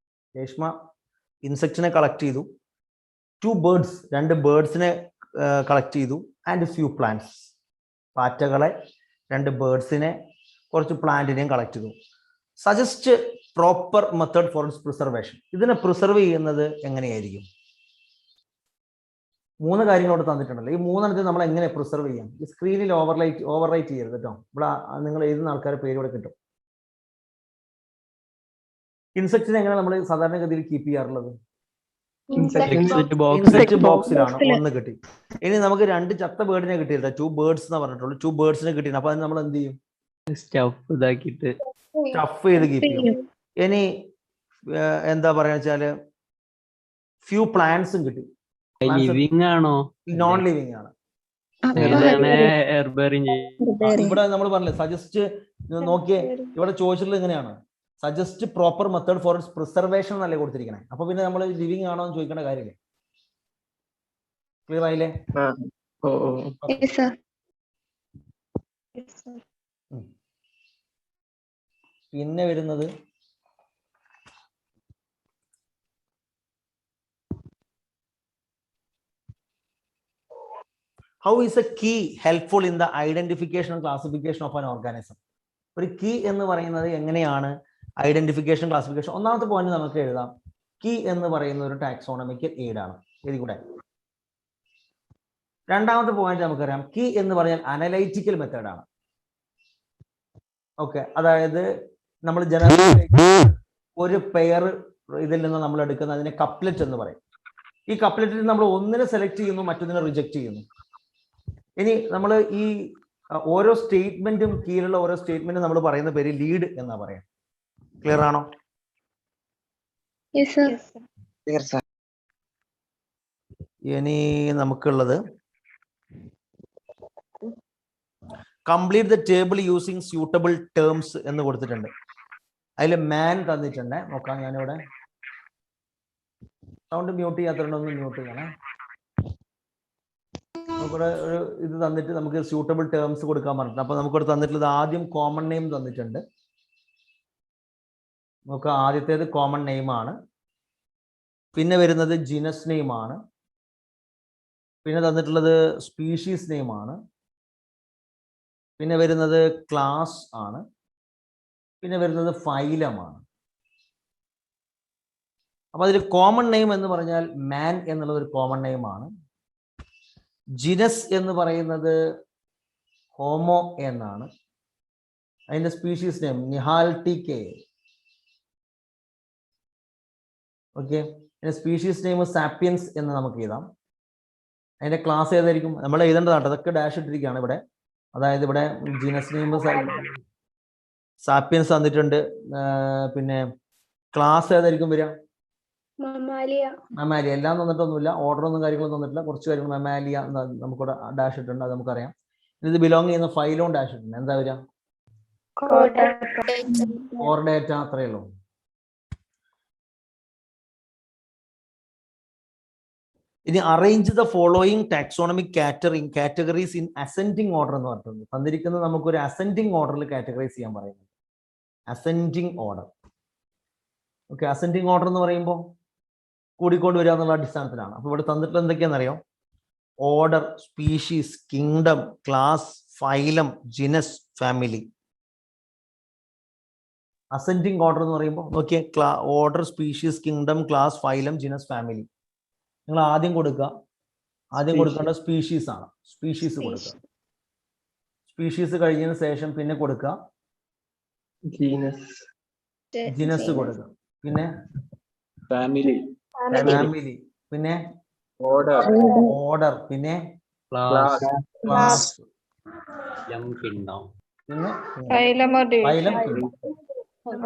Reshma ഇൻസെക്റ്റിനെ കളക്ട് ചെയ്തു. 2 birds, 2 ബേർഡ്സിനെ കളക്ട് ചെയ്തു. ആൻഡ് ഫ്യൂ പ്ലാന്റ്സ്, പാറ്റകളെ, 2 ബേർഡ്സിനെ, കുറച്ച് പ്ലാന്റിനെയും കളക്ട് ചെയ്തു. Suggest proper method for its preservation. ഇതിനെ പ്രിസർവ് ചെയ്യുന്നത് എങ്ങനെയായിരിക്കും? 3 കാര്യങ്ങളോട് തന്നിട്ടുണ്ടല്ലോ. ഈ 3 നമ്മൾ എങ്ങനെ പ്രിസർവ് ചെയ്യാം? ഈ സ്ക്രീനിൽ ഓവർറൈറ്റ് ചെയ്യരുത് കേട്ടോ. ഇവിടെ നിങ്ങൾ എഴുതുന്ന ആൾക്കാരുടെ പേര് ഇവിടെ കിട്ടും. ഇൻസെക്റ്റിനെ എങ്ങനെ നമ്മൾ സാധാരണഗതിയിൽ കീപ്പ് ചെയ്യാറുള്ളത്? ഇൻസെക്ട് ബോക്സിലാണ്. 1 കിട്ടി. ഇനി നമുക്ക് 2 ചത്ത ബേർഡിനെ കിട്ടിയില്ല. 2 birds എന്ന് പറഞ്ഞിട്ടുള്ളൂ. 2 birdsനെ കിട്ടിയില്ല. അപ്പൊ അത് നമ്മൾ എന്ത് ചെയ്യും? സ്റ്റഫ് ചെയ്ത് കീപ്പ് ചെയ്യും. ഇനി എന്താ പറയാ വെച്ചാല് ഫ്യൂ പ്ലാന്റ്സും കിട്ടി. ലിവിങ് ആണോ? നോൺ ലിവിങ് ആണ്. ഇവിടെ നമ്മൾ പറഞ്ഞില്ലേ സജസ്റ്റ് നോക്കിയേ, ഇവിടെ ചോദിച്ചിട്ടുള്ളത് എങ്ങനെയാണ്? Suggest proper method for its preservation എന്നല്ലേ കൊടുത്തിരിക്കണേ. അപ്പൊ പിന്നെ നമ്മൾ ലിവിങ് ആണോ എന്ന് ചോദിക്കേണ്ട കാര്യമില്ലേ? ക്ലിയർ ആയില്ലേ? പിന്നെ വരുന്നത് how is a key helpful in the identification and classification of an organism. ഒരു കീ എന്ന് പറയുന്നത് എങ്ങനെയാണ് ഐഡന്റിഫിക്കേഷൻ, ക്ലാസിഫിക്കേഷൻ? ഒന്നാമത്തെ പോയിന്റ് നമുക്ക് എഴുതാം. കീ എന്ന് പറയുന്ന ഒരു ടാക്സോണമിക്കൽ എയ്ഡ് ആണ്. എഴുതി കൂടെ. രണ്ടാമത്തെ പോയിന്റ് നമുക്കറിയാം, കീ എന്ന് പറഞ്ഞാൽ അനലൈറ്റിക്കൽ മെത്തേഡ് ആണ്. ഓക്കെ, അതായത് നമ്മൾ ജനറൽ ഒരു പെയർ ഇതിൽ നിന്ന് നമ്മൾ എടുക്കുന്ന അതിനെ കപ്ലെറ്റ് എന്ന് പറയും. ഈ കപ്ലെറ്റിൽ നമ്മൾ ഒന്നിനെ സെലക്ട് ചെയ്യുന്നു, മറ്റൊന്നിനെ റിജക്ട് ചെയ്യുന്നു. ഇനി നമ്മൾ ഈ ഓരോ സ്റ്റേറ്റ്മെന്റും കീഴിലുള്ള ഓരോ സ്റ്റേറ്റ്മെന്റും നമ്മൾ പറയുന്ന പേര് ലീഡ് എന്നാ പറയാം. ക്ലിയർ ആണോ? ഇനി നമുക്കുള്ളത് complete the table using suitable terms എന്ന് കൊടുത്തിട്ടുണ്ട്. അതിൽ മാൻ തന്നിട്ടുണ്ട്. നോക്കാം, ഞാനിവിടെ സൗണ്ട് മ്യൂട്ട് ചെയ്യാത്തതുകൊണ്ടൊന്ന് മ്യൂട്ട് ചെയ്യണേ. നമുക്കിവിടെ ഒരു ഇത് തന്നിട്ട് നമുക്ക് സ്യൂട്ടബിൾ ടേംസ് കൊടുക്കാൻ പറഞ്ഞിട്ടുണ്ട്. അപ്പൊ നമുക്കിവിടെ തന്നിട്ടുള്ളത് ആദ്യം കോമൺ നെയിം തന്നിട്ടുണ്ട്. നമുക്ക് ആദ്യത്തേത് കോമൺ നെയിം ആണ്. പിന്നെ വരുന്നത് ജിനസ് നെയിം ആണ്. പിന്നെ തന്നിട്ടുള്ളത് സ്പീഷീസ് നെയിം ആണ്. പിന്നെ വരുന്നത് ക്ലാസ് ആണ്. പിന്നെ വരുന്നത് ഫൈലം ആണ്. അപ്പൊ അതിൽ കോമൺ നെയിം എന്ന് പറഞ്ഞാൽ മാൻ എന്നുള്ളത് ഒരു കോമൺ നെയിം ആണ്. ജിനസ് എന്ന് പറയുന്നത് ഹോമോ എന്നാണ്. അതിന്റെ സ്പീഷീസ് നെയിം നിഹാൽട്ടിക്കെ. ഓക്കെ, അതിന്റെ സ്പീഷീസ് നെയിം സാപ്പിയൻസ് എന്ന് നമുക്ക് എഴുതാം. അതിന്റെ ക്ലാസ് ഏതായിരിക്കും നമ്മൾ എഴുതേണ്ടതാണ്. അതൊക്കെ ഡാഷ് ഇട്ടിരിക്കുകയാണ് ഇവിടെ. അതായത് ഇവിടെ ജീനസ് നെയിം സാപ്പിയൻസ് തന്നിട്ടുണ്ട്. പിന്നെ ക്ലാസ് ഏതായിരിക്കും വരിക? മമാലിയ. എല്ലാം തന്നിട്ടൊന്നുമില്ല, ഓർഡർ ഒന്നും കാര്യങ്ങളൊന്നും തന്നിട്ടില്ല. കുറച്ച് കാര്യങ്ങൾ മമാലിയ നമുക്കിവിടെ ഡാഷ് ഇട്ടുണ്ട്, അത് നമുക്കറിയാം. ഇത് ബിലോങ് ചെയ്യുന്ന ഫൈലോൺ ഡാഷ് ഇട്ടുണ്ട്. എന്താ വരിക? കോർഡേറ്റ. അത്രയേ ഉള്ളൂ. ഇനി arrange the following taxonomic categories in ascending order എന്ന് പറഞ്ഞിട്ടുണ്ട്. തന്നിരിക്കുന്നത് നമുക്കൊരു അസെൻഡിങ് ഓർഡറിൽ കാറ്റഗറൈസ് ചെയ്യാൻ പറയുന്നത്. Ascending order. Okay, ascending order എന്ന് പറയുമ്പോൾ കൂടിക്കൊണ്ട് വരിക എന്നുള്ള അടിസ്ഥാനത്തിലാണ്. അപ്പൊ ഇവിടെ തന്നിട്ടുള്ള എന്തൊക്കെയാണെന്നറിയോ? Order, species, kingdom, class, phylum, genus, family. Ascending order എന്ന് പറയുമ്പോൾ നോക്കിയേ, order, species, kingdom, class, phylum, genus, family. നിങ്ങൾ ആദ്യം കൊടുക്കുക. ആദ്യം കൊടുക്കേണ്ട സ്പീഷീസ് ആണ്. സ്പീഷീസ് കൊടുക്കുക. സ്പീഷീസ് കഴിഞ്ഞതിന് ശേഷം പിന്നെ കൊടുക്കുക ജിനസ് കൊടുക്കുക. പിന്നെ ഫാമിലി, പിന്നെ ഓർഡർ, പിന്നെ ക്ലാസ്, പിന്നെ ഫൈലം,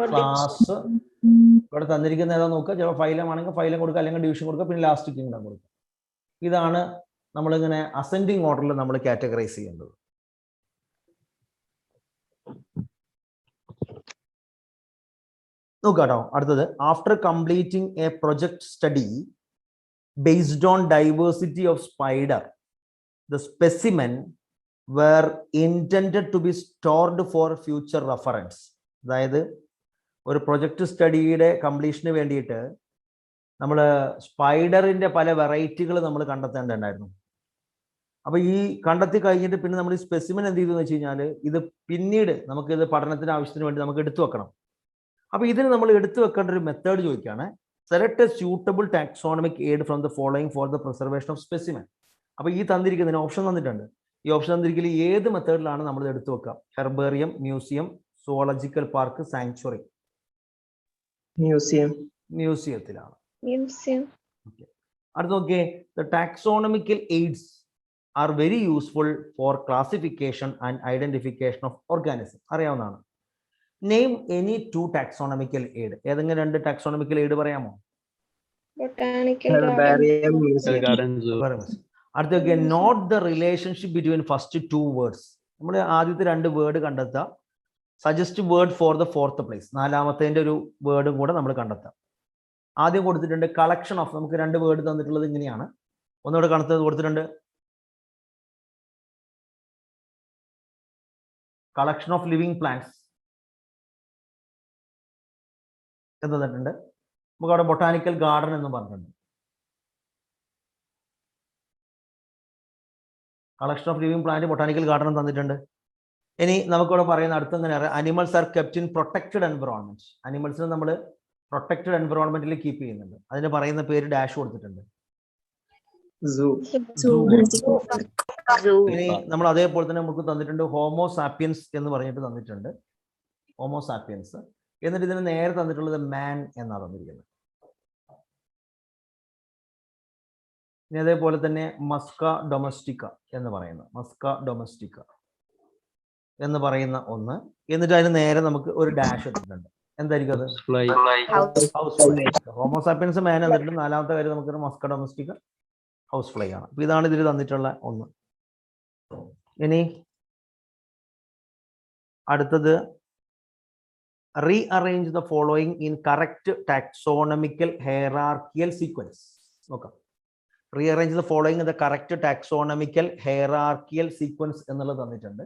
ക്ലാസ്. ഇവിടെ തന്നിരിക്കുന്ന ഏതാ നോക്കുക. ചിലപ്പോൾ ഫൈലം ആണെങ്കിൽ ഫൈലം കൊടുക്കുക, അല്ലെങ്കിൽ ഡിവിഷൻ കൊടുക്കുക, പിന്നെ ലാസ്റ്റ് കിങ്ഡം കൊടുക്കുക. ഇതാണ് നമ്മളിങ്ങനെ അസെൻഡിങ് ഓർഡറിൽ നമ്മൾ കാറ്റഗറൈസ് ചെയ്യേണ്ടത്. നോക്കാട്ടോ അടുത്തത്. After completing A project study based on diversity of spider, the specimen were intended to be stored for future reference. അതായത് ഒരു പ്രൊജക്ട് സ്റ്റഡിയുടെ കംപ്ലീഷന് വേണ്ടിയിട്ട് നമ്മൾ സ്പൈഡറിന്റെ പല വെറൈറ്റികൾ നമ്മൾ കണ്ടെത്തേണ്ടതുണ്ടായിരുന്നു. അപ്പൊ ഈ കണ്ടെത്തി കഴിഞ്ഞിട്ട് പിന്നെ നമ്മൾ ഈ സ്പെസിമെൻ എന്ത് ചെയ്തു എന്ന് വെച്ച് കഴിഞ്ഞാൽ ഇത് പിന്നീട് നമുക്ക് ഇത് പഠനത്തിന് ആവശ്യത്തിന് വേണ്ടി നമുക്ക് എടുത്തു വെക്കണം. അപ്പൊ ഇതിന് നമ്മൾ എടുത്തു വെക്കേണ്ട ഒരു മെത്തേഡ് ചോദിക്കുകയാണ്. Select A suitable taxonomic aid from the following for the preservation of specimen. അപ്പൊ ഈ തന്നിരിക്കുന്നതിന് ഓപ്ഷൻ തന്നിട്ടുണ്ട്. ഈ ഓപ്ഷൻ തന്നിരിക്കൽ ഏത് മെത്തേഡിലാണ് നമ്മൾ എടുത്തു വെക്കുക? Herbarium, museum, zoological park, sanctuary. മ്യൂസിയത്തിലാണ്. അടുത്ത് നോക്കിയേ. The taxonomical aids are very useful for classification and identification of organism. അറിയാവുന്നതാണ്. Name any two taxonomical aid. ഏതെങ്കിലും രണ്ട് ടാക്സോണമിക്കൽ എയ്ഡ് പറയാമോ? അടുത്തൊക്കെ note the relationship between first two words. നമ്മൾ ആദ്യത്തെ രണ്ട് വേർഡ് കണ്ടെത്തുക. Suggest word for the fourth place. നാലാമത്തെ ഒരു വേർഡും കൂടെ നമ്മൾ കണ്ടെത്താം. ആദ്യം കൊടുത്തിട്ടുണ്ട് കളക്ഷൻ ഓഫ്. നമുക്ക് രണ്ട് വേർഡ് തന്നിട്ടുള്ളത് ഇങ്ങനെയാണ്. ഒന്നുകൂടെ കണ്ടെത്തത് കൊടുത്തിട്ടുണ്ട്. കളക്ഷൻ ഓഫ് ലിവിങ് പ്ലാന്റ്സ് എന്ന് തന്നിട്ടുണ്ട്. നമുക്ക് അവിടെ ബൊട്ടാനിക്കൽ ഗാർഡൻ എന്ന് പറഞ്ഞിട്ടുണ്ട്. Collection of living plant, botanical garden തന്നിട്ടുണ്ട്. ഇനി നമുക്കിവിടെ പറയുന്ന അടുത്ത് എങ്ങനെ അറിയാം? Animals are kept in protected environment. അനിമൽസിനെ നമ്മൾ പ്രൊട്ടക്റ്റഡ് എൻവറോൺമെന്റിൽ കീപ്പ് ചെയ്യുന്നുണ്ട്. അതിന് പറയുന്ന പേര് ഡാഷ് കൊടുത്തിട്ടുണ്ട്. ഇനി നമ്മൾ അതേപോലെ തന്നെ നമുക്ക് തന്നിട്ടുണ്ട് ഹോമോസാപ്പിയൻസ് എന്ന് പറഞ്ഞിട്ട് തന്നിട്ടുണ്ട്. ഹോമോസാപ്പിയൻസ്. എന്നിട്ട് ഇതിന് നേരെ തന്നിട്ടുള്ളത് മാൻ എന്നാണ് തന്നിരിക്കുന്നത്. ഇനി അതേപോലെ തന്നെ മസ്ക ഡൊമസ്റ്റിക്ക എന്ന് പറയുന്ന എന്ന് പറയുന്ന ഒന്ന്. എന്നിട്ട് അതിന് നേരെ നമുക്ക് ഒരു ഡാഷ് ഇട്ടിട്ടുണ്ട്. എന്തായിരിക്കും അത്? ഹോമോസാപ്പിയൻസ് മാൻ എന്നിട്ട് നാലാമത്തെ കാര്യം നമുക്ക് മസ്ക ഡൊമസ്റ്റിക്ക ഹൗസ് ഫ്ലൈ ആണ്. അപ്പൊ ഇതാണ് ഇതിൽ തന്നിട്ടുള്ള ഒന്ന്. ഇനി അടുത്തത് rearrange the following in correct taxonomical hierarchical sequence. നോക്കാം. Rearrange the following the correct taxonomical hierarchical sequence എന്നുള്ളത് തന്നിട്ടുണ്ട്.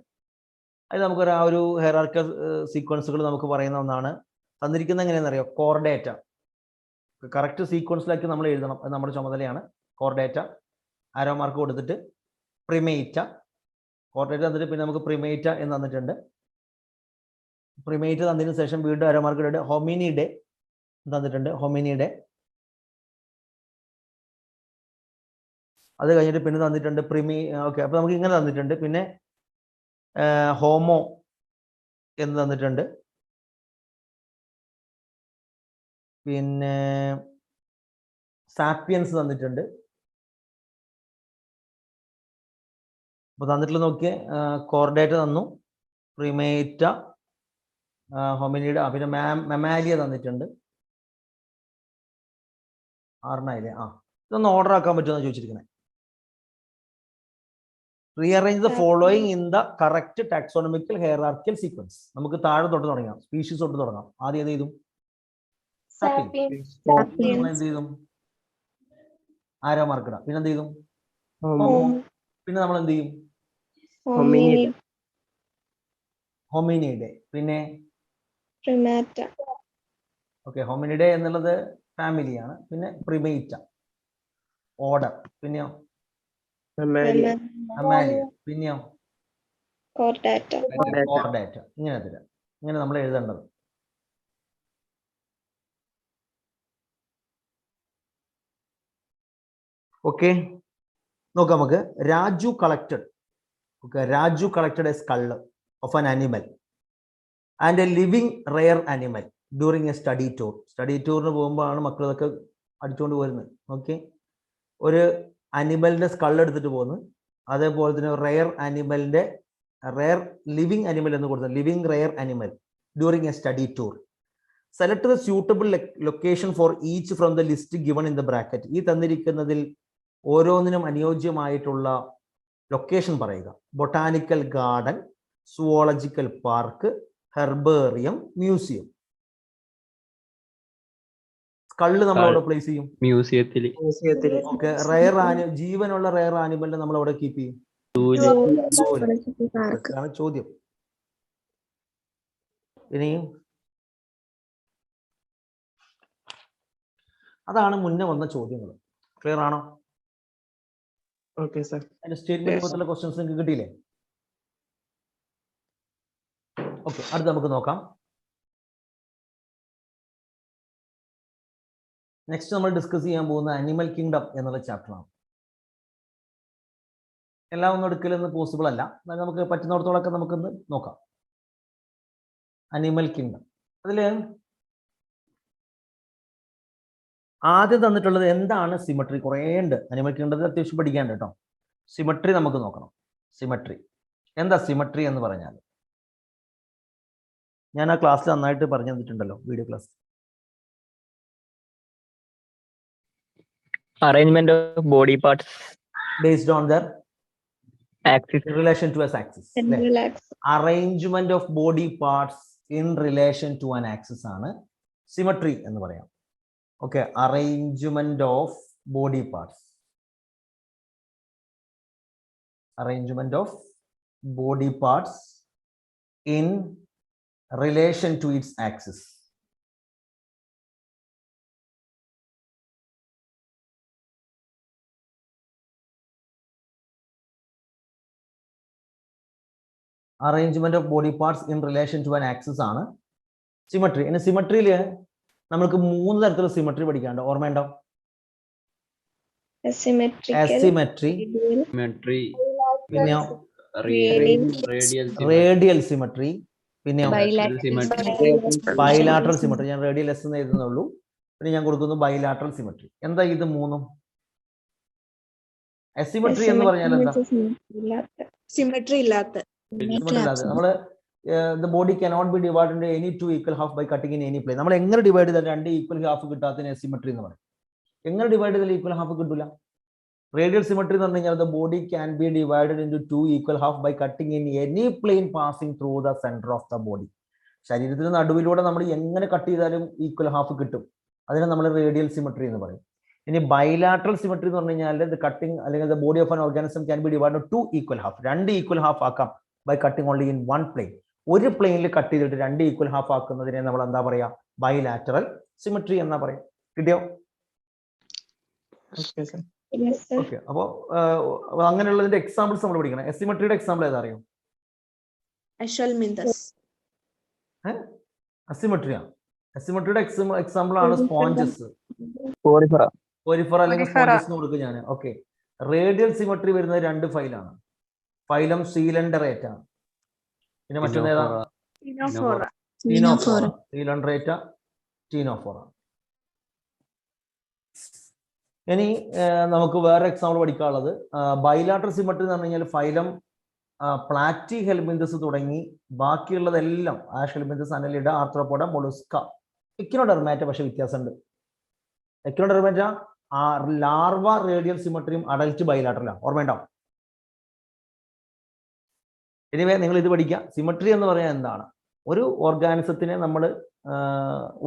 അത് നമുക്കൊരു ആ ഒരു ഹൈറാർക്കിയൽ സീക്വൻസുകൾ നമുക്ക് പറയുന്ന ഒന്നാണ്. തന്നിരിക്കുന്നത് എങ്ങനെയാണെന്നറിയോ? കോർഡേറ്റ. കറക്റ്റ് സീക്വൻസിലാക്കി നമ്മൾ എഴുതണം. അത് നമ്മുടെ ചുമതലയാണ്. കോർഡേറ്റ ആരോ മാർക്ക് കൊടുത്തിട്ട് പ്രിമേറ്റ. കോർഡേറ്റ തന്നിട്ട് പിന്നെ നമുക്ക് പ്രിമേറ്റ എന്ന് തന്നിട്ടുണ്ട്. പ്രിമേറ്റ് തന്നതിന് ശേഷം വീണ്ടും ആരോ മാർക്ക് ഇട്ടിട്ട് ഹൊമിനിഡെ തന്നിട്ടുണ്ട്. ഹൊമിനിഡെ. അത് കഴിഞ്ഞിട്ട് പിന്നെ തന്നിട്ടുണ്ട് ഓക്കെ. അപ്പൊ നമുക്ക് ഇങ്ങനെ തന്നിട്ടുണ്ട്. പിന്നെ ഹോമോ എന്ന് തന്നിട്ടുണ്ട്. പിന്നെ സാപ്പിയൻസ് തന്നിട്ടുണ്ട്. അപ്പൊ തന്നിട്ടുള്ള നോക്കിയേ. കോർഡേറ്റ തന്നു, പ്രിമേറ്റ, ഹൊമിനിഡ്, പിന്നെ മെമാലിയ തന്നിട്ടുണ്ട്. ആറിനായില്ലേ? ഇതൊന്ന് ഓർഡർ ആക്കാൻ പറ്റുമെന്ന് ചോദിച്ചിരിക്കുന്നത്. Rearrange the following in the correct taxonomical hierarchical sequence. നമുക്ക് താഴെ തൊട്ട് തുടങ്ങാം. സ്പീഷീസ് തൊട്ട് തുടങ്ങാം. ആദ്യം എന്ത് ചെയ്തു? എന്ത് ചെയ്തു? ആരോ മാർക്കിട. പിന്നെ എന്ത് ചെയ്തു? പിന്നെ നമ്മൾ എന്ത് ചെയ്യും? ഹൊമിനിഡെ. പിന്നെ ഓക്കെ. ഹൊമിനിഡെ എന്നുള്ളത് ഫാമിലിയാണ്. പിന്നെ പ്രിമേറ്റ ഓർഡർ. പിന്നെയോ മെമാലിയ. പിന്നെയോ കോർഡേറ്റ. ഇങ്ങനെ നമ്മൾ എഴുതേണ്ടത്. ഓക്കെ. നോക്കാം നമുക്ക്. Raju collected. Okay. Raju collected A skull of an animal and A living rare animal during A study tour. Study ടൂറിന് പോകുമ്പോഴാണ് മക്കൾ ഇതൊക്കെ അടിച്ചുകൊണ്ട് വരുന്നത്. ഓക്കെ. ഒരു അനിമലിന്റെ സ്കൾ എടുത്തിട്ട് പോകുന്നു. അതേപോലെ തന്നെ റെയർ അനിമലിന്റെ ലിവിങ് അനിമൽ എന്ന് കൊടുത്തത് living rare animal during A study tour. Select the suitable location for each from the list given in the bracket. ഈ തന്നിരിക്കുന്നതിൽ ഓരോന്നിനും അനുയോജ്യമായിട്ടുള്ള ലൊക്കേഷൻ പറയുക. Botanical garden, zoological park, herbarium, museum. Skull നമ്മൾ അവിടെ place ചെയ്യും? മ്യൂസിയത്തില്. മ്യൂസിയത്തില്. Okay. ജീവനുള്ള റെയർ ആനിമലിനെ നമ്മൾ അവിടെ കീപ്പ് ചെയ്യും? ഇതാണ് ചോദ്യം. ഇനിയും അതാണ് മുന്നേ വന്ന ചോദ്യങ്ങൾ. ക്ലിയർ ആണോ? Okay sir. അതിന്റെ സ്റ്റേറ്റ്മെന്റ് പോലത്തുള്ള ക്വസ്റ്റ്യൻസ് നിങ്ങൾക്ക് കിട്ടിയില്ലേ? ഓക്കെ, അടുത്ത് നമുക്ക് നോക്കാം. നെക്സ്റ്റ് നമ്മൾ ഡിസ്കസ് ചെയ്യാൻ പോകുന്ന അനിമൽ കിങ്ഡം എന്നുള്ള ചാപ്റ്ററാണ്. എല്ലാം ഒന്നും എടുക്കലൊന്നും പോസിബിൾ അല്ല, എന്നാൽ നമുക്ക് പറ്റുന്നിടത്തോളൊക്കെ നമുക്കൊന്ന് നോക്കാം. അനിമൽ കിങ്ഡം, അതില് ആദ്യം തന്നിട്ടുള്ളത് എന്താണ് സിമട്രി. കുറേ ഉണ്ട് അനിമൽ കിങ്ഡത്തിൽ, അത്യാവശ്യം പഠിക്കാണ്ട് കേട്ടോ. സിമട്രി നമുക്ക് നോക്കണം. സിമട്രി എന്താ? സിമട്രി എന്ന് പറഞ്ഞാൽ ഞാൻ ആ ക്ലാസ്സിൽ നന്നായിട്ട് പറഞ്ഞു തന്നിട്ടുണ്ടല്ലോ, video class. Arrangement of body parts based on their axis. in relation to its axis. Arrangement of body parts in relation to an axis ആണ് സിമട്രി എന്ന് പറയാം. Okay, arrangement of body parts. Arrangement of body parts in relation to its axis. Arrangement of body parts in relation to an axis ആണ് symmetry. ഇനി സിമട്രിയിൽ നമുക്ക് 3 തരത്തിലുള്ള symmetry പഠിക്കാനുണ്ട്. ഓർമ്മയുണ്ടോ? Asymmetry, പിന്നെ റേഡിയൽ സിമട്രി, പിന്നെ ബൈലാട്രൽ സിമട്രി. ഞാൻ റേഡിയൽ എസ് എന്ന് എഴുതുന്നുള്ളൂ, പിന്നെ ഞാൻ കൊടുക്കുന്നു ബൈലാട്രൽ സിമട്രി. എന്താ ഇത് മൂന്നും? അസിമെട്രി എന്ന് പറഞ്ഞാൽ എന്താ? സിമെട്രി ഇല്ലാത്ത. നമ്മള് the body cannot be divided into any two equal half by cutting in any plane. നമ്മൾ എങ്ങനെ ഡിവൈഡ് ചെയ്താൽ 2 ഈക്വൽ ഹാഫ് കിട്ടാത്തതിന് അസിമെട്രി എന്ന് പറയും. എങ്ങനെ ഡിവൈഡ് ചെയ്താൽ ഈക്വൽ ഹാഫ് കിട്ടില്ല? റേഡിയൽ സിമട്രി എന്ന് പറഞ്ഞു കഴിഞ്ഞാൽ the body can be divided into 2 equal half by cutting in any plane passing through the center of the body. ശരീരത്തിന് നടുവിലൂടെ നമ്മൾ എങ്ങനെ കട്ട് ചെയ്താലും ഈക്വൽ ഹാഫ് കിട്ടും. അതിനെ നമ്മൾ റേഡിയൽ സിമട്രി എന്ന് പറയും. ഇനി ബൈലാട്രൽ സിമട്രി എന്ന് പറഞ്ഞു കഴിഞ്ഞാൽ the cutting അല്ലെങ്കിൽ the body of an organism can be divided into 2 equal half. 2 equal half ആക്കാം by cutting only in one plane. ഒരു പ്ലെയിനിൽ കട്ട് ചെയ്തിട്ട് 2 ഈക്വൽ ഹാഫ് ആക്കുന്നതിനെ നമ്മൾ എന്താ പറയാ? ബൈലാറ്ററൽ സിമട്രി എന്നാ പറയാം. കിട്ടിയോ? ഓക്കെ, അപ്പോ അങ്ങനെയുള്ളതിന്റെ എക്സാമ്പിൾസ് നമ്മൾ പഠിക്കണം. അസിമെട്രിയുടെ എക്സാമ്പിൾ ഏതാ അറിയോ? അസിമെട്രിയുടെ എക്സാമ്പിൾ ആണ് സ്പോഞ്ചസ്, കോരിഫറ അല്ലെങ്കിൽ സ്പോഞ്ചസ് എന്ന് കൊടുക്കും ഞാൻ. ഓക്കെ, റേഡിയൽ സിമട്രി വരുന്നത് 2 ഫൈലാണ്. ഫൈലം സീലൻഡറേറ്റ, പിന്നെ മറ്റൊന്ന് ഏതാ? സീലൻഡറേറ്റ, ടീനോഫോറ. ഇനി നമുക്ക് വേറെ എക്സാമ്പിൾ പഠിക്കാനുള്ളത് ബൈലാട്രൽ സിമട്രി എന്ന് പറഞ്ഞു കഴിഞ്ഞാൽ ഫൈലം പ്ലാറ്റി ഹെൽമിന്തസ് തുടങ്ങി ബാക്കിയുള്ളതെല്ലാം ആഷ് ഹെൽമിന്തസ്, അനലിഡ, ആർത്രോപോഡ, മൊളുസ്ക, എക്കിനോഡെർമാറ്റ. പക്ഷെ വ്യത്യാസമുണ്ട്. എക്കിനോഡെർമാറ്റ ലാർവ റേഡിയൽ സിമട്രിയും അഡൽറ്റ് ബൈലാട്രലാണ്. ഓർമ്മയുണ്ടാവും. എനിവേ നിങ്ങൾ ഇത് പഠിക്കുക. സിമട്രി എന്ന് പറയാൻ എന്താണ്? ഒരു ഓർഗാനിസത്തിനെ നമ്മൾ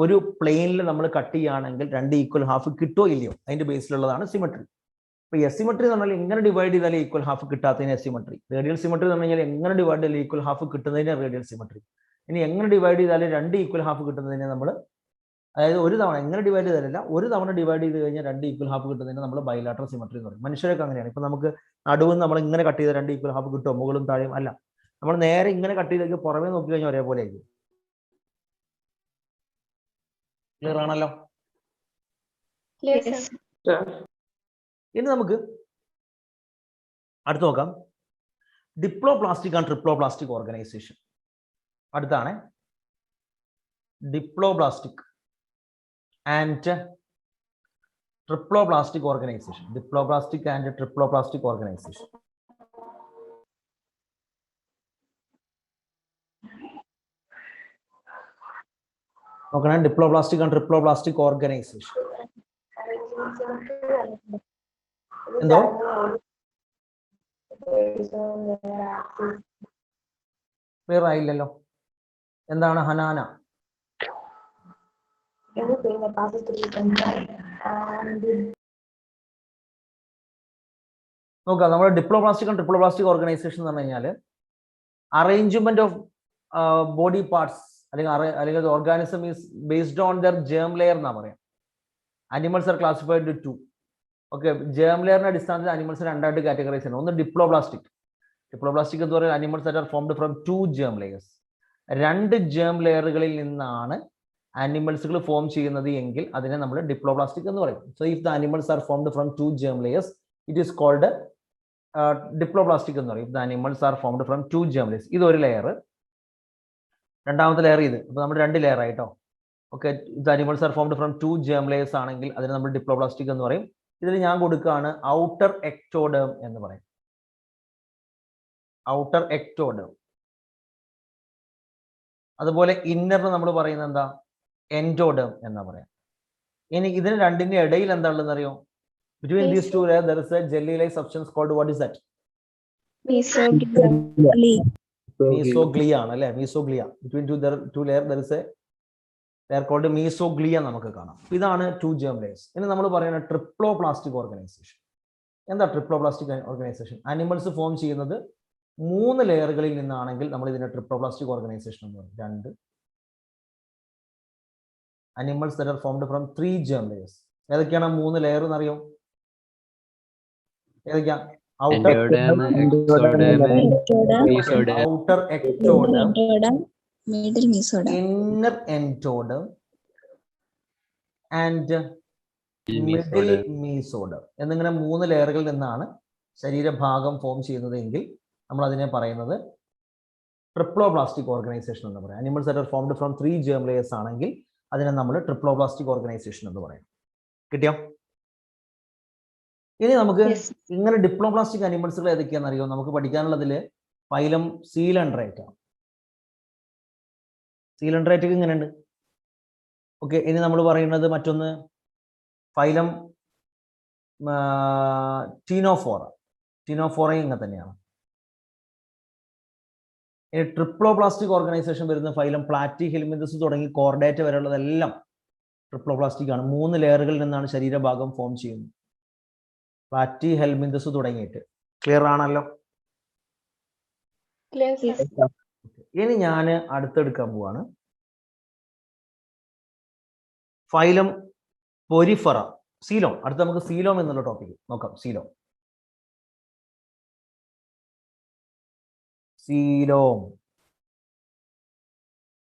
ഒരു പ്ലെയിനിൽ നമ്മൾ കട്ട് ചെയ്യുകയാണെങ്കിൽ 2 ഈക്വൽ ഹാഫ് കിട്ടോ ഇല്ലയോ, അതിന്റെ ബേസിലുള്ളതാണ് സിമട്രി. ഇപ്പൊ എസിമട്രി എന്ന് പറഞ്ഞാൽ എങ്ങനെ ഡിവൈഡ് ചെയ്താൽ ഈക്വൽ ഹാഫ് കിട്ടാത്തതിന് എസിമട്രി. റേഡിയൽ സിമട്രി എന്ന് പറഞ്ഞാൽ എങ്ങനെ ഡിവൈഡ് ചെയ്താൽ ഈക്വൽ ഹാഫ് കിട്ടുന്നതിന് റേഡിയൽ സിമട്രി. ഇനി എങ്ങനെ ഡിവൈഡ് ചെയ്താൽ 2 ഈക്വൽ ഹാഫ് കിട്ടുന്നതിന് നമ്മൾ, അതായത് ഒരു തവണ എങ്ങനെ ഡിവൈഡ് ചെയ്താലല്ല, ഒരു തവണ ഡിവൈഡ് ചെയ്ത് കഴിഞ്ഞാൽ 2 ഈക്വൽ ഹാഫ് കിട്ടുന്നതിന് നമ്മൾ ബൈലാട്രൽ സിമട്രി എന്ന് പറയും. മനുഷ്യരൊക്കെ അങ്ങനെയാണ്. ഇപ്പൊ നമുക്ക് നടുവ് നമ്മൾ ഇങ്ങനെ കട്ട് ചെയ്താൽ 2 ഈക്വൽ ഹാഫ് കിട്ടുമോ? മുകളും താഴെയും അല്ല. നമ്മൾ നേരെ ഇങ്ങനെ കട്ട് ചെയ്തേക്ക് പുറമേ നോക്കി കഴിഞ്ഞാൽ ഒരേപോലെ ആയിരിക്കും. ക്ലിയർ ആണല്ലോ? ഇനി നമുക്ക് അടുത്ത് നോക്കാം ഡിപ്ലോപ്ലാസ്റ്റിക് ആൻഡ് ട്രിപ്ലോപ്ലാസ്റ്റിക് ഓർഗനൈസേഷൻ. അടുത്താണ് diploblastic and triploblastic organisation. Diploblastic and triploblastic organisation. നോക്കണം, ഡിപ്ലോപ്ലാസ്റ്റിക് ആൻഡ് ട്രിപ്ലോപ്ലാസ്റ്റിക് ഓർഗനൈസേഷൻ. എന്തോ ക്ലിയർ ആയില്ലല്ലോ. എന്താണ് ഹനാന? everything that passes through the membrane. And നോക്കാം, നമ്മുടെ ഡിപ്ലോപ്ലാസ്റ്റിക് ആൻഡ് ട്രിപ്ലോപ്ലാസ്റ്റിക് ഓർഗനൈസേഷൻ എന്ന് പറഞ്ഞു കഴിഞ്ഞാൽ അറേഞ്ച്മെന്റ് ഓഫ് ബോഡി പാർട്സ് അല്ലെങ്കിൽ organism is based on their germ layer എന്നാ പറയാം. Animals are classified to. Okay, germ ലെയറിന്റെ അടിസ്ഥാനത്തിൽ അനിമൽസ് രണ്ടായിട്ട് കാറ്റഗറൈസ് ചെയ്യുന്നത്. ഒന്ന് ഡിപ്ലോപ്ലാസ്റ്റിക്. ഡിപ്ലോപ്ലാസ്റ്റിക് എന്ന് പറയുന്നത് animals that are formed from 2 germ layers. 2 germ ലെയറുകളിൽ നിന്നാണ് അനിമൽസുകൾ ഫോം ചെയ്യുന്നത് എങ്കിൽ അതിനെ നമ്മൾ ഡിപ്ലോപ്ലാസ്റ്റിക് എന്ന് പറയും. So if the animals are formed from 2 germ layers it is called diploblastic എന്ന് പറയും. The animals are formed from 2 germ layers. ഇതൊരു ലെയർ. രണ്ടാമത്തെ ലെയർ ഇത്. അപ്പൊ നമ്മൾ 2 ലെയർ ആയിട്ടോ. Okay, the animals are formed from 2 germ layers ആണെങ്കിൽ അതിനെ നമ്മൾ ഡിപ്ലോപ്ലാസ്റ്റിക് എന്ന് പറയും. ഇതിൽ ഞാൻ കൊടുക്കുകയാണ് ഔട്ടർ എക്ടോഡേം എന്ന് പറയും. Outer ectoderm. അതുപോലെ ഇന്നറിന് നമ്മൾ പറയുന്നത് എന്താ? എൻഡോഡേം എന്നാ പറയാം. ഇനി ഇതിന് രണ്ടിന്റെ ഇടയിൽ എന്താ ഉള്ളതെന്ന് അറിയോ? Between these two layers there is a jelly-like substance called, what is that? Mesoglea ആണ് അല്ലേ? Mesoglea. Between two layers there is a layer called mesoglea നമുക്ക് കാണാം. ഇതാണ് 2 germ layers. ഇനി നമ്മൾ പറയുന്ന ട്രിപ്ലോപ്ലാസ്റ്റിക് ഓർഗനൈസേഷൻ. എന്താ ട്രിപ്ലോപ്ലാസ്റ്റിക് ഓർഗനൈസേഷൻ? അനിമൽസ് ഫോം ചെയ്യുന്നത് 3 ലെയറുകളിൽ നിന്നാണെങ്കിൽ നമ്മൾ ഇതിനെ ട്രിപ്ലോപ്ലാസ്റ്റിക് ഓർഗനൈസേഷൻ എന്ന് പറയും. 2 animals that are formed from 3 germ layers. ഏതൊക്കെയാണ് 3 ലെയർ എന്നറിയോ? ഏതൊക്കെയാ? Outer ectoderm, inner endoderm and middle mesoderm എന്നിങ്ങനെ 3 ലെയറുകളിൽ നിന്നാണ് ശരീരഭാഗം ഫോം ചെയ്യുന്നത് എങ്കിൽ നമ്മൾ അതിനെ പറയുന്നത് ട്രിപ്ലോപ്ലാസ്റ്റിക് ഓർഗനൈസേഷൻ എന്ന് പറയാം. Animals that are formed from 3 germ layers ആണെങ്കിൽ അതിനെ നമ്മൾ ട്രിപ്ലോപ്ലാസ്റ്റിക് ഓർഗനൈസേഷൻ എന്ന് പറയും. കിട്ടിയോ? ഇനി നമുക്ക് ഇങ്ങനെ ഡിപ്ലോപ്ലാസ്റ്റിക് അനിമൽസുകൾ ഏതൊക്കെയാണെന്ന് അറിയോ? നമുക്ക് പഠിക്കാനുള്ളതില് ഫൈലം സീലൻഡ്രേറ്റ് ആണ്. സീലൻഡ്രേറ്റ് ഇങ്ങനെയുണ്ട്. ഓക്കെ, ഇനി നമ്മൾ പറയുന്നത് മറ്റൊന്ന് ഫൈലം ടീനോഫോറ. ടീനോഫോറയും ഇങ്ങനെ തന്നെയാണ്. ഇനി ട്രിപ്ലോപ്ലാസ്റ്റിക് ഓർഗനൈസേഷൻ വരുന്ന ഫൈലം പ്ലാറ്റി ഹെൽമിന്തസ് തുടങ്ങി കോർഡേറ്റ വരെയുള്ളതെല്ലാം ട്രിപ്ലോപ്ലാസ്റ്റിക് ആണ്. 3 ലെയറുകളിൽ നിന്നാണ് ശരീരഭാഗം ഫോം ചെയ്യുന്നത്. പ്ലാറ്റി ഹെൽമിന്തസ് തുടങ്ങിയിട്ട്. ക്ലിയർ ആണല്ലോ? ഇനി ഞാൻ അടുത്തെടുക്കാൻ പോവാണ് ഫൈലം പൊരിഫറ. സീലോം. അടുത്ത നമുക്ക് സീലോം എന്നുള്ള ടോപ്പിക് നോക്കാം. സീലോം. സീലോം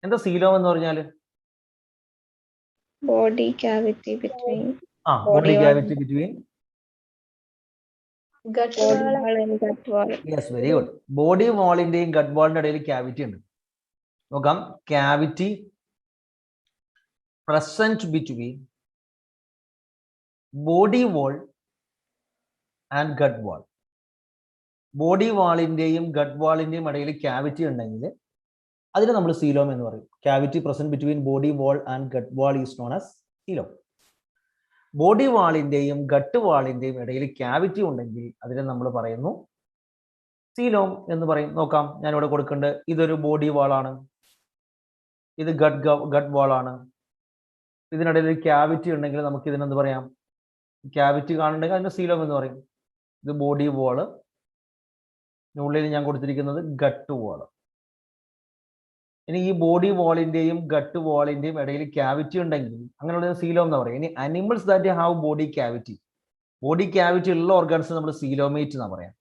എന്താ? സീലോം എന്ന് പറഞ്ഞാല് body cavity between body cavity between gut wall and gut wall. Yes, very good. Body വാളിന്റെയും ഗട്ട് വാളിന്റെ ഇടയിൽ ക്യാവിറ്റി ഉണ്ട്. നോക്കാം. Cavity present between body wall and gut wall. Body വാളിന്റെയും ഗട്ട് വാളിന്റെയും ഇടയിൽ ക്യാവിറ്റി ഉണ്ടെങ്കിൽ അതിന് നമ്മൾ സീലോം എന്ന് പറയും. Cavity present between body wall and gut wall is known as coelom. Body വാളിന്റെയും ഗട്ട് വാളിന്റെയും ഇടയിൽ ക്യാവിറ്റി ഉണ്ടെങ്കിൽ അതിനെ നമ്മൾ പറയുന്നു സീലോം എന്ന് പറയും. നോക്കാം, ഞാനിവിടെ കൊടുക്കേണ്ടത് ഇതൊരു ബോഡി വാളാണ്, ഇത് ഗട്ട് വാളാണ്. ഇതിനിടയിൽ ഒരു ക്യാവിറ്റി ഉണ്ടെങ്കിൽ നമുക്ക് ഇതിനെന്ത് പറയാം? ക്യാവിറ്റി കാണുന്നുണ്ടെങ്കിൽ അതിന് സീലോം എന്ന് പറയും. ഇത് ബോഡി വാള്, ഉള്ളിൽ ഞാൻ കൊടുത്തിരിക്കുന്നത് ഗട്ട് വാള്. ഇനി ഈ ബോഡി വാളിന്റെയും ഗട്ട് വാളിന്റെയും ഇടയിൽ ക്യാവിറ്റി ഉണ്ടെങ്കിൽ അങ്ങനെയുള്ള സീലോം എന്ന് പറയും. ഇനി animals that have body cavity, body cavity ഉള്ള ഓർഗൻസ് നമ്മൾ സീലോമേറ്റ് എന്നാ പറയാം.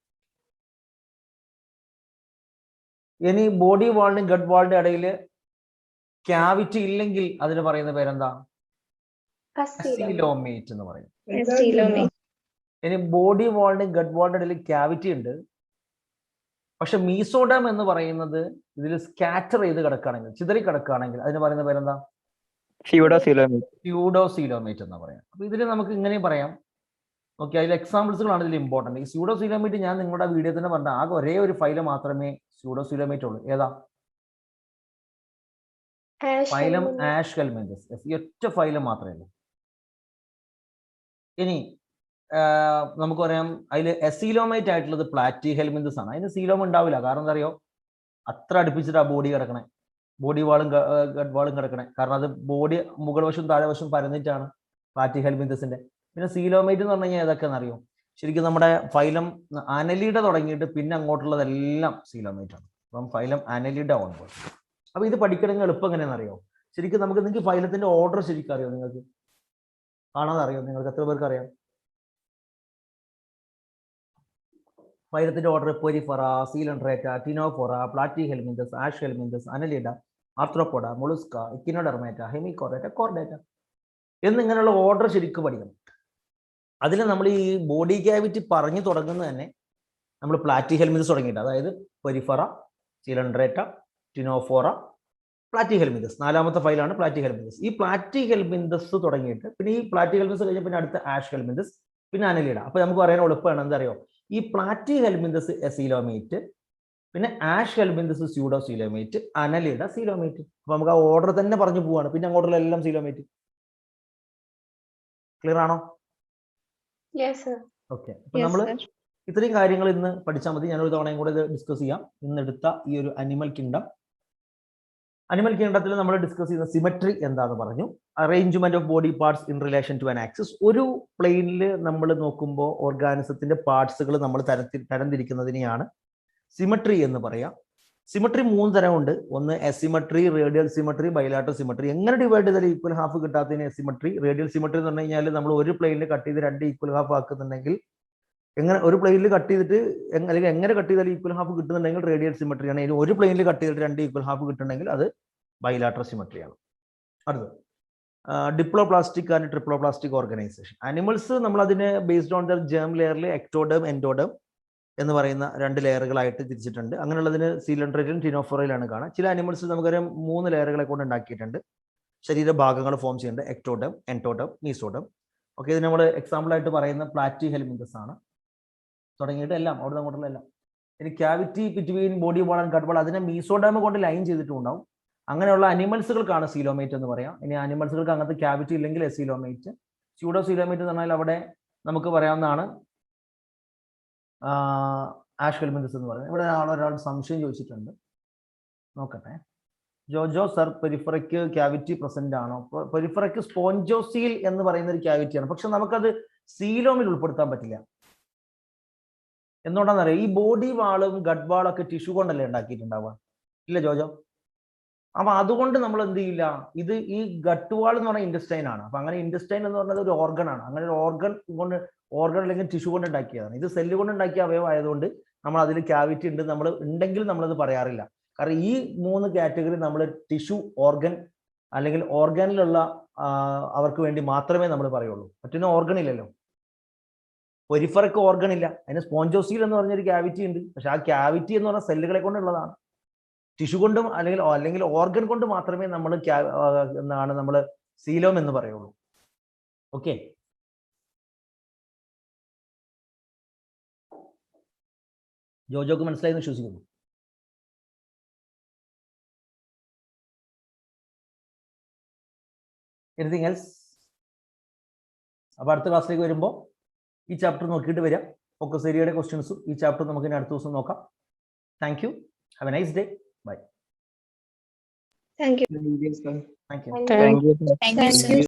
ഇനി ബോഡി വാളിനും ഗട്ട് വാളിന്റെ ഇടയിൽ ക്യാവിറ്റി ഇല്ലെങ്കിൽ അതിന് പറയുന്ന പേരെന്താ? അസീലോമേറ്റ് എന്ന് പറയും. ഇനി ബോഡി വാളിനും ഗട്ട് വാളിന്റെ ഇടയിൽ ക്യാവിറ്റി ഉണ്ട്, പക്ഷെ മീസോഡം എന്ന് പറയുന്നത് ഇതിൽ സ്കാറ്റർ ചെയ്ത് കിടക്കുകയാണെങ്കിൽ, ചിതറി കിടക്കുകയാണെങ്കിൽ അതിന് പറയുന്ന പേരെന്താ? സ്യൂഡോസീലോമേറ്റ് എന്ന് പറയാം. അപ്പൊ ഇതിൽ നമുക്ക് ഇങ്ങനെയും പറയാം. ഓക്കെ, അതിൽ എക്സാമ്പിൾസുകളാണ് ഇതിൽ ഇമ്പോർട്ടന്റ്. ഈ സ്യൂഡോസീലോമേറ്റ് ഞാൻ നിങ്ങളുടെ വീഡിയോ തന്നെ പറഞ്ഞ ആകെ ഒരേ ഒരു ഫൈലം മാത്രമേ സ്യൂഡോസീലോമേറ്റ് ഉള്ളൂ. ഏതാ? Phylum ash helminthes. ഈ ഒറ്റ ഫൈലം മാത്രമേ ഉള്ളൂ. ഇനി നമുക്ക് പറയാം അതിൽ എസീലോമേറ്റ് ആയിട്ടുള്ളത് പ്ലാറ്റി ഹെൽമിന്തസ് ആണ്. അതിന് സീലോം ഉണ്ടാവില്ല. കാരണം എന്താ അറിയോ? അത്ര അടുപ്പിച്ചിട്ട് ആ ബോഡി കിടക്കണേ. ബോഡി വാളും ഗഡ് വാളും കിടക്കണേ, കാരണം അത് ബോഡി മുകൾ വശവും താഴെ വശവും പരന്നിട്ടാണ് പ്ലാറ്റി ഹെൽമിന്തസിന്റെ. പിന്നെ സീലോമേറ്റ് എന്ന് പറഞ്ഞു കഴിഞ്ഞാൽ ഏതൊക്കെയാണെന്ന് അറിയോ? ശരിക്കും നമ്മുടെ ഫൈലം അനലിയുടെ തുടങ്ങിയിട്ട് പിന്നെ അങ്ങോട്ടുള്ളതെല്ലാം സീലോമേറ്റ് ആണ്. അപ്പം ഫൈലം അനലിയുടെ ഓൺബോർഡ്. അപ്പൊ ഇത് പഠിക്കണമെങ്കിൽ എളുപ്പം എങ്ങനെയാണെന്ന് അറിയോ? ശരിക്കും നിങ്ങൾക്ക് ഫൈലത്തിന്റെ ഓർഡർ ശരിക്കും അറിയോ? നിങ്ങൾക്ക് കാണാതെ അറിയോ? നിങ്ങൾക്ക് എത്ര പേർക്ക് അറിയാം ഫൈലത്തിന്റെ order? Porifera, coelenterata, ctenophora, platyhelminthes, aschelminthes, annelida, arthropoda, mollusca, echinodermata, hemichordata, chordata എന്നിങ്ങനെയുള്ള ഓർഡർ ശരിക്കും പഠിക്കണം. അതിൽ നമ്മൾ ഈ ബോഡി ക്യാവിറ്റി പറഞ്ഞു തുടങ്ങുന്നത് തന്നെ നമ്മൾ പ്ലാറ്റി ഹെൽമിന്തസ് തുടങ്ങിയിട്ട്, അതായത് porifera, coelenterata, ctenophora, platyhelminthes. 4ാമത്തെ ഫൈലാണ് പ്ലാറ്റി ഹെൽമിന്തസ്. ഈ പ്ലാറ്റി ഹെൽമിന്തസ് തുടങ്ങിയിട്ട് പിന്നെ ഈ പ്ലാറ്റി ഹെൽമിന്തസ് കഴിഞ്ഞ പിന്നെ അടുത്ത ആഷ് ഹെൽമിന്തസ്, പിന്നെ അനലിഡ. അപ്പൊ നമുക്ക് പറയാൻ എളുപ്പമാണ്. എന്താ അറിയോ? ഈ പ്ലാറ്റി ഹെൽമിന്തസ് സീലോമേറ്റ്, പിന്നെ ash helminthes pseudo coelomate, annelida coelomate. അപ്പൊ നമുക്ക് ആ ഓർഡർ തന്നെ പറഞ്ഞു പോവാണ്. പിന്നെ അങ്ങോട്ടുള്ള എല്ലാം സീലോമേറ്റ്. ക്ലിയർ ആണോ? ഓക്കെ. അപ്പൊ നമ്മൾ ഇത്രയും കാര്യങ്ങൾ ഇന്ന് പഠിച്ചാൽ മതി. ഞാനൊരു തവണയും കൂടെ ഇത് ഡിസ്കസ് ചെയ്യാം. ഇന്നെടുത്ത ഈ ഒരു അനിമൽ കിങ്ഡം. അനിമൽ കിങ്ഡത്തിൽ നമ്മൾ ഡിസ്കസ് ചെയ്യുന്ന സിമെട്രി എന്താന്ന് പറഞ്ഞു. Arrangement of body parts in relation to an axis. ഒരു പ്ലെയിനിൽ നമ്മൾ നോക്കുമ്പോൾ ഓർഗാനിസത്തിന്റെ പാർട്സുകൾ നമ്മൾ തരംതിരിക്കുന്നതിനെയാണ് സിമെട്രി എന്ന് പറയാം. സിമെട്രി 3 തരമുണ്ട്. ഒന്ന് asymmetry, radial symmetry, bilateral symmetry. എങ്ങനെ ഡിവൈഡ് ചെയ്താൽ ഈക്വൽ ഹാഫ് കിട്ടാത്തതിന് എസിമെട്രി. റേഡിയൽ സിമെട്രി എന്ന് പറഞ്ഞു കഴിഞ്ഞാൽ നമ്മൾ ഒരു പ്ലെയിനിൽ കട്ട് ചെയ്ത് 2 ഈക്വൽ ഹാഫ് ആക്കുന്നുണ്ടെങ്കിൽ, എങ്ങനെ ഒരു പ്ലെയിനിൽ കട്ട് ചെയ്തിട്ട് അല്ലെങ്കിൽ എങ്ങനെ കട്ട് ചെയ്താൽ ഈക്വൽ ഹാഫ് കിട്ടുന്നുണ്ടെങ്കിൽ റേഡിയൽ സിമെട്രിയാണ്. ഇനി ഒരു പ്ലെയിനിൽ കട്ട് ചെയ്തിട്ട് 2 ഈക്വൽ ഹാഫ് കിട്ടുന്നുണ്ടെങ്കിൽ അത് ബൈലാറ്ററൽ സിമെട്രിയാണ്. അടുത്തത് diploblastic and triploblastic organisation. Animals നമ്മൾ അതിനെ ബേസ്ഡ് ഓൺ ദ ജേം ലെയറിൽ എക്ടോഡേം, എൻഡോഡേം എന്ന് പറയുന്ന 2 ലെയറുകളായിട്ട് തിരിച്ചിട്ടുണ്ട്. അങ്ങനെയുള്ളതിന് സീലൻഡ്രേറ്റിലും ടിനോഫോറയിലാണ് കാണാം. ചില അനിമൽസ് നമുക്കറിയാം 3 ലെയറുകളെ കൊണ്ട് ഉണ്ടാക്കിയിട്ടുണ്ട്. ശരീരഭാഗങ്ങൾ ഫോം ചെയ്യുന്നുണ്ട്. Ectoderm, endoderm, mesoderm. ഓക്കെ, ഇത് നമ്മൾ എക്സാമ്പിൾ ആയിട്ട് പറയുന്ന പ്ലാറ്റി ഹെൽമിന്തസ് ആണ്. തുടങ്ങിയിട്ട് എല്ലാം അവിടെ അങ്ങോട്ടുള്ള എല്ലാം. ഇനി cavity between body wall and gut wall, അതിനെ മീസോഡേം കൊണ്ട് ലൈൻ ചെയ്തിട്ടുണ്ടാവും. അങ്ങനെയുള്ള അനിമൽസുകൾക്കാണ് സീലോമേറ്റ് എന്ന് പറയാം. ഇനി അനിമൽസുകൾക്ക് അങ്ങനത്തെ ക്യാവിറ്റി ഇല്ലെങ്കിൽ എസീലോമേറ്റ്. സ്യൂഡോ സീലോമേറ്റ് എന്ന് പറഞ്ഞാൽ അവിടെ നമുക്ക് പറയാവുന്നതാണ് ആഷ് ഹെൽമിന്തസ് എന്ന് പറയുന്നത്. ഇവിടെ ഒരാൾ സംശയം ചോദിച്ചിട്ടുണ്ട്, നോക്കട്ടെ. ജോജോ സർ, പെരിഫറയ്ക്ക് ക്യാവിറ്റി പ്രസന്റ് ആണോ? പെരിഫറയ്ക്ക് സ്പോഞ്ചോസീൽ എന്ന് പറയുന്ന ഒരു ക്യാവിറ്റിയാണ്. പക്ഷെ നമുക്കത് സീലോമിൽ ഉൾപ്പെടുത്താൻ പറ്റില്ല. എന്തുകൊണ്ടാണെന്നറിയാം? ഈ ബോഡി വാളും ഗഡ് വാളും ഒക്കെ ടിഷ്യൂ കൊണ്ടല്ലേ ഉണ്ടാക്കിയിട്ടുണ്ടാവുക, ഇല്ല ജോജോ? അപ്പൊ അതുകൊണ്ട് നമ്മൾ എന്ത് ചെയ്യില്ല, ഇത് ഈ ഗട്ട് വാൾ എന്ന് പറഞ്ഞാൽ ഇൻഡസ്റ്റൈൻ ആണ്. അപ്പൊ അങ്ങനെ ഇൻഡസ്റ്റൈൻ എന്ന് പറഞ്ഞത് ഒരു ഓർഗൻ ആണ്. അങ്ങനെ ഒരു ഓർഗൻ അല്ലെങ്കിൽ ടിഷ്യൂ കൊണ്ട് ഉണ്ടാക്കിയതാണ്. ഇത് സെല്ല് കൊണ്ട് ഉണ്ടാക്കിയ അവയവമായതുകൊണ്ട് നമ്മൾ അതിൽ ക്യാവിറ്റി ഉണ്ട് നമ്മൾ ഉണ്ടെങ്കിൽ നമ്മളത് പറയാറില്ല. കാരണം ഈ 3 കാറ്റഗറി നമ്മൾ ടിഷ്യൂ, ഓർഗൻ അല്ലെങ്കിൽ ഓർഗനിലുള്ള അവർക്ക് വേണ്ടി മാത്രമേ നമ്മൾ പറയുള്ളൂ. മറ്റൊന്നും ഓർഗൻ ഇല്ലല്ലോ. പെരിഫറയ്ക്ക് ഓർഗൻ ഇല്ല. അതിന് സ്പോഞ്ചോസീൽ എന്ന് പറഞ്ഞൊരു ക്യാവിറ്റി ഉണ്ട്. പക്ഷെ ആ ക്യാവിറ്റി എന്ന് പറഞ്ഞ സെല്ലുകളെ കൊണ്ടുള്ളതാണ്. ടിഷ്യൂ കൊണ്ടും അല്ലെങ്കിൽ ഓർഗൻ കൊണ്ട് മാത്രമേ നമ്മൾ നമ്മൾ സീലോം എന്ന് പറയുള്ളൂ. ഓക്കെ, ജോജോക്ക് മനസ്സിലായി എന്ന് വിശ്വസിക്കുന്നു. Anything else? അപ്പൊ അടുത്ത ക്ലാസ്സിലേക്ക് വരുമ്പോൾ ഈ ചാപ്റ്റർ നോക്കിയിട്ട് വരാം. ഫോക്കസ് ഏരിയയുടെ ക്വസ്റ്റ്യൻസും ഈ ചാപ്റ്റർ നമുക്ക് ഇനി അടുത്ത ദിവസം നോക്കാം. Thank you. Have a nice day. Bye. Thank you. Thank you, sir. Thank you. Thank you. Thank you.